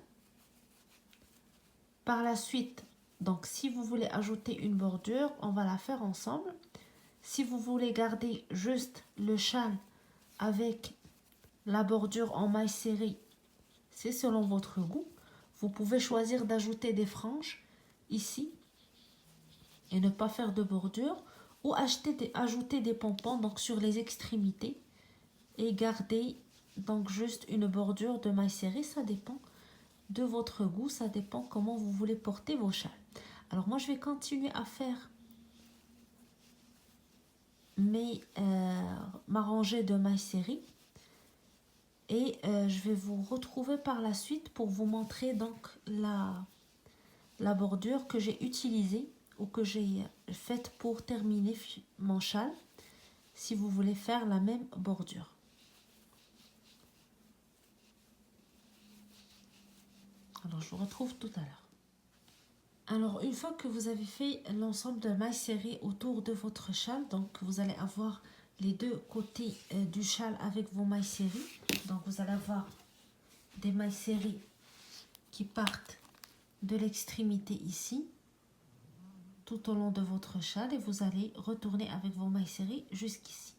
Speaker 1: Par la suite, donc si vous voulez ajouter une bordure, on va la faire ensemble. Si vous voulez garder juste le châle avec la bordure en mailles serrées, c'est selon votre goût. Vous pouvez choisir d'ajouter des franges ici et ne pas faire de bordure, ou ajouter des pompons donc sur les extrémités et garder donc juste une bordure de mailles serrées. Ça dépend de votre goût, ça dépend comment vous voulez porter vos châles. Alors moi je vais continuer à faire ma rangée de mailles serrées et je vais vous retrouver par la suite pour vous montrer donc la bordure que j'ai utilisée ou que j'ai faite pour terminer mon châle, si vous voulez faire la même bordure. Alors je vous retrouve tout à l'heure. Alors une fois que vous avez fait l'ensemble de mailles serrées autour de votre châle, donc vous allez avoir les 2 côtés du châle avec vos mailles serrées. Donc vous allez avoir des mailles serrées qui partent de l'extrémité ici tout au long de votre châle et vous allez retourner avec vos mailles serrées jusqu'ici.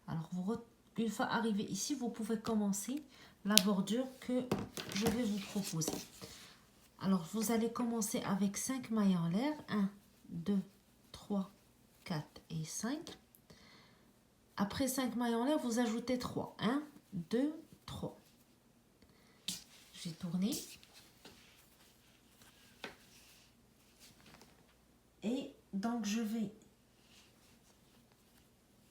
Speaker 1: Alors une fois arrivé ici, vous pouvez commencer la bordure que je vais vous proposer. Alors vous allez commencer avec 5 mailles en l'air, 1, 2, 3, 4 et 5. Après 5 mailles en l'air, vous ajoutez 3, 1, 2, 3. Je vais tourner. Et donc je vais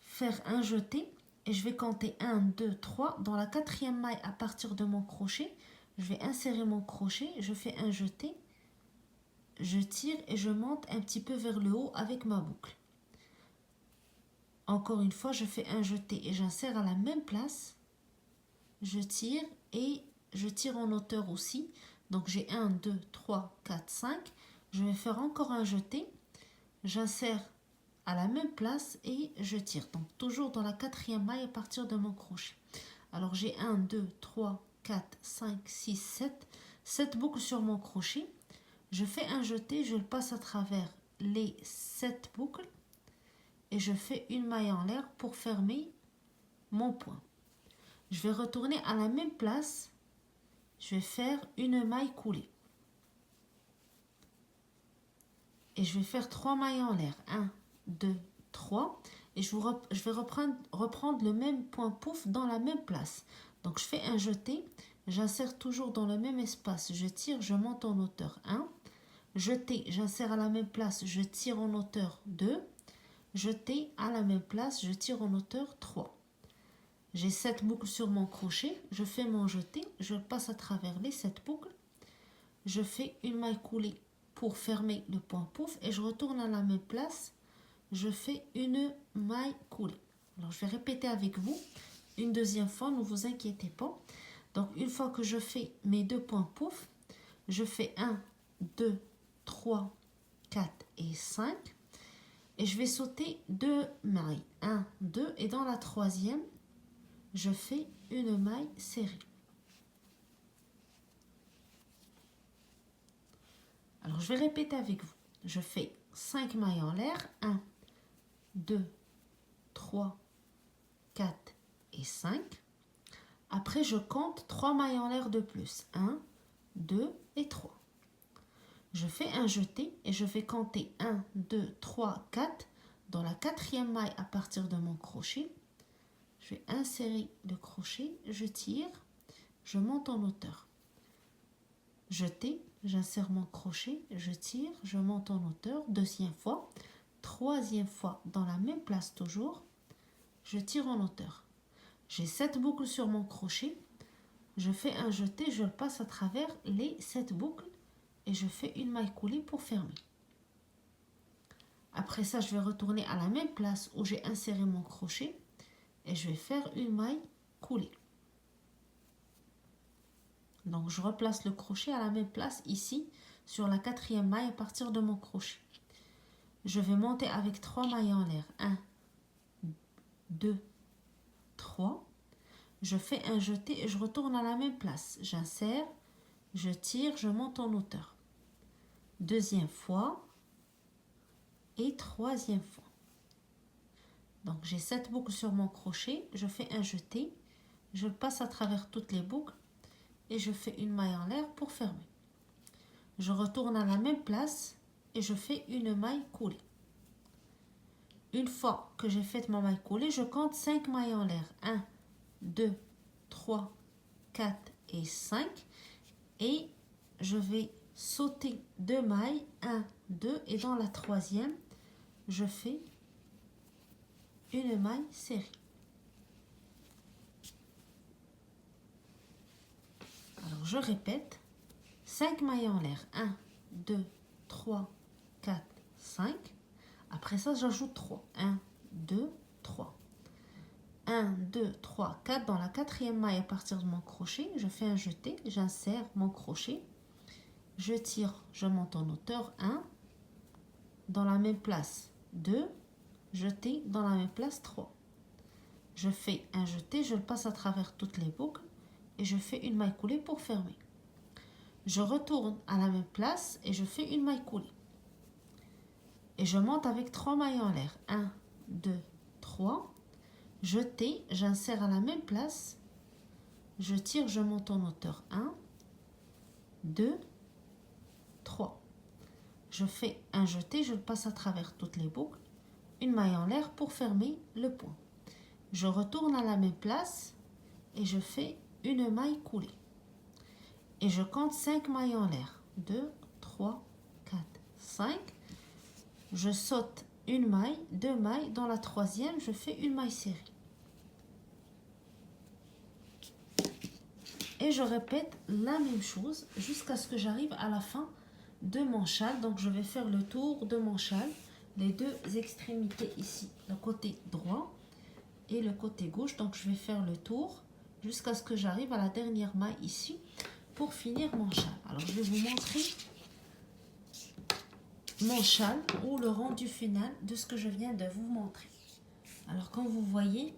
Speaker 1: faire un jeté et je vais compter 1, 2, 3. Dans la 4e maille à partir de mon crochet, je vais insérer mon crochet, je fais un jeté, je tire et je monte un petit peu vers le haut avec ma boucle. Encore une fois, je fais un jeté et j'insère à la même place, je tire et je tire en hauteur aussi. Donc j'ai 1, 2, 3, 4, 5. Je vais faire encore un jeté, j'insère à la même place et je tire. Donc toujours dans la 4e maille à partir de mon crochet. Alors j'ai 1, 2, 3, 4, 5, 6, 7. 7 boucles sur mon crochet. Je fais un jeté, je le passe à travers les 7 boucles et je fais une maille en l'air pour fermer mon point. Je vais retourner à la même place. Je vais faire une maille coulée. Et je vais faire 3 mailles en l'air. 1, 2, 3. Et je vais reprendre le même point pouf dans la même place. Donc je fais un jeté. J'insère toujours dans le même espace. Je tire, je monte en hauteur 1. Jeté, j'insère à la même place. Je tire en hauteur 2. Jeté à la même place. Je tire en hauteur 3. J'ai 7 boucles sur mon crochet, je fais mon jeté, je passe à travers les 7 boucles, je fais une maille coulée pour fermer le point pouf et je retourne à la même place, je fais une maille coulée. Alors je vais répéter avec vous une deuxième fois, ne vous inquiétez pas. Donc une fois que je fais mes 2 points pouf, je fais 1, 2, 3, 4 et 5 et je vais sauter 2 mailles, 1, 2 et dans la troisième, je fais une maille serrée. Alors je vais répéter avec vous. Je fais 5 mailles en l'air, 1, 2, 3, 4 et 5. Après je compte 3 mailles en l'air de plus, 1, 2 et 3. Je fais un jeté et je vais compter 1, 2, 3, 4. Dans la quatrième maille à partir de mon crochet, je vais insérer le crochet, je tire, je monte en hauteur. Jeté, j'insère mon crochet, je tire, je monte en hauteur, deuxième fois, troisième fois dans la même place toujours, je tire en hauteur. J'ai 7 boucles sur mon crochet, je fais un jeté, je passe à travers les 7 boucles et je fais une maille coulée pour fermer. Après ça, je vais retourner à la même place où j'ai inséré mon crochet et je vais faire une maille coulée. Donc, je replace le crochet à la même place ici, sur la quatrième maille à partir de mon crochet. Je vais monter avec 3 mailles en l'air. 1, 2, 3. Je fais un jeté et je retourne à la même place. J'insère, je tire, je monte en hauteur. Deuxième fois et troisième fois. Donc, j'ai 7 boucles sur mon crochet. Je fais un jeté, je passe à travers toutes les boucles et je fais une maille en l'air pour fermer. Je retourne à la même place et je fais une maille coulée. Une fois que j'ai fait ma maille coulée, je compte 5 mailles en l'air. 1, 2, 3, 4 et 5. Et je vais sauter 2 mailles, 1, 2 et dans la troisième, je fais une maille serrée. Alors je répète, 5 mailles en l'air, 1, 2, 3, 4, 5. Après ça, j'ajoute 3. 1, 2, 3. 1, 2, 3, 4. Dans la quatrième maille à partir de mon crochet, je fais un jeté, j'insère mon crochet, je tire, je monte en hauteur, 1. Dans la même place, 2. Jeté, dans la même place, 3. Je fais un jeté, je le passe à travers toutes les boucles et je fais une maille coulée pour fermer. Je retourne à la même place et je fais une maille coulée. Et je monte avec 3 mailles en l'air. 1, 2, 3. Jeté, j'insère à la même place. Je tire, je monte en hauteur. 1, 2, 3. Je fais un jeté, je le passe à travers toutes les boucles. Une maille en l'air pour fermer le point. Je retourne à la même place et je fais une maille coulée. Et je compte 5 mailles en l'air. 2, 3, 4, 5. Je saute une maille, 2 mailles. Dans la troisième, je fais une maille serrée. Et je répète la même chose jusqu'à ce que j'arrive à la fin de mon châle. Donc, je vais faire le tour de mon châle. Les deux extrémités ici, le côté droit et le côté gauche. Donc, je vais faire le tour jusqu'à ce que j'arrive à la dernière maille ici pour finir mon châle. Alors, je vais vous montrer mon châle ou le rendu final de ce que je viens de vous montrer. Alors, comme vous voyez,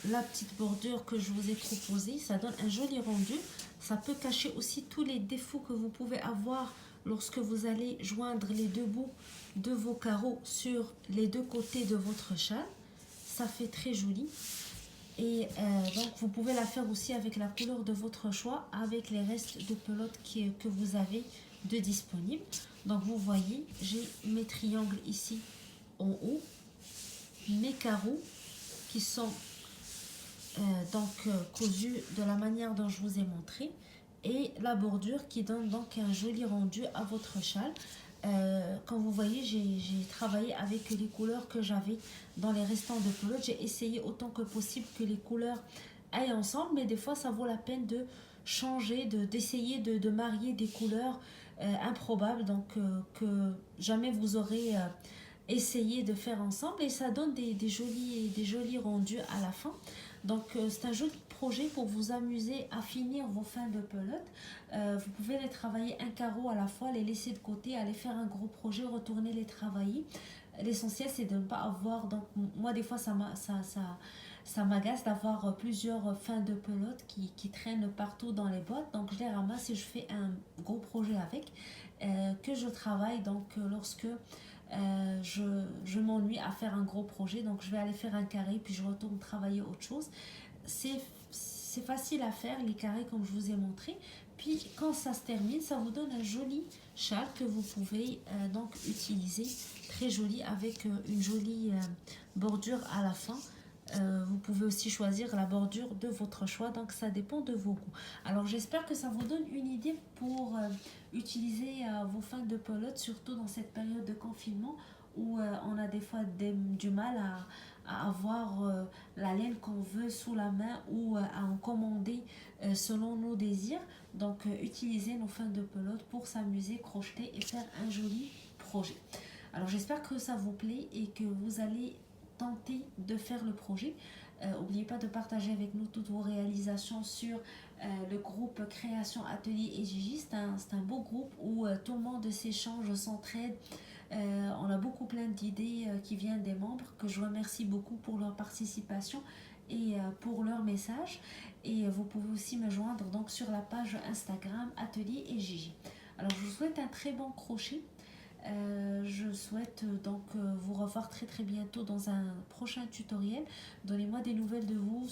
Speaker 1: la petite bordure que je vous ai proposée, ça donne un joli rendu. Ça peut cacher aussi tous les défauts que vous pouvez avoir lorsque vous allez joindre les deux bouts de vos carreaux sur les deux côtés de votre châle. Ça fait très joli. Et donc vous pouvez la faire aussi avec la couleur de votre choix, avec les restes de pelote que vous avez de disponible. Donc vous voyez, j'ai mes triangles ici en haut, mes carreaux qui sont cousus de la manière dont je vous ai montré, et la bordure qui donne donc un joli rendu à votre châle. Comme vous voyez, j'ai travaillé avec les couleurs que j'avais dans les restants de pelote. J'ai essayé autant que possible que les couleurs aillent ensemble, mais des fois ça vaut la peine de changer, d'essayer de marier des couleurs improbables, donc que jamais vous aurez essayé de faire ensemble, et ça donne des jolis rendus à la fin. Donc c'est un joli projet pour vous amuser à finir vos fins de pelote. Vous pouvez les travailler un carreau à la fois, les laisser de côté, aller faire un gros projet, retourner les travailler. L'essentiel c'est de ne pas avoir, donc moi des fois ça m'agace d'avoir plusieurs fins de pelote qui traînent partout dans les boîtes, donc je les ramasse et je fais un gros projet avec, que je travaille donc lorsque je m'ennuie à faire un gros projet, donc je vais aller faire un carré puis je retourne travailler autre chose. C'est facile à faire les carrés comme je vous ai montré, puis quand ça se termine ça vous donne un joli châle que vous pouvez donc utiliser, très joli, avec une jolie bordure à la fin. Vous pouvez aussi choisir la bordure de votre choix, donc ça dépend de vos goûts. Alors j'espère que ça vous donne une idée pour utiliser vos fins de pelote, surtout dans cette période de confinement où on a des fois du mal à avoir la laine qu'on veut sous la main, ou à en commander selon nos désirs. Donc utiliser nos fins de pelote pour s'amuser, crocheter et faire un joli projet. Alors j'espère que ça vous plaît et que vous allez tenter de faire le projet. N'oubliez pas de partager avec nous toutes vos réalisations sur le groupe Création Atelier et Gigi. C'est un beau groupe où tout le monde s'échange, s'entraide. On a beaucoup plein d'idées qui viennent des membres, que je remercie beaucoup pour leur participation et pour leurs messages. Et vous pouvez aussi me joindre donc sur la page Instagram Atelier et Gigi. Alors je vous souhaite un très bon crochet. Je souhaite donc vous revoir très très bientôt dans un prochain tutoriel. Donnez-moi des nouvelles de vous,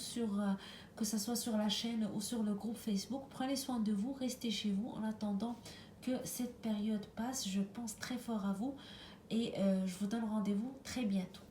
Speaker 1: que ce soit sur la chaîne ou sur le groupe Facebook. Prenez soin de vous, restez chez vous en attendant que cette période passe. Je pense très fort à vous et je vous donne rendez-vous très bientôt.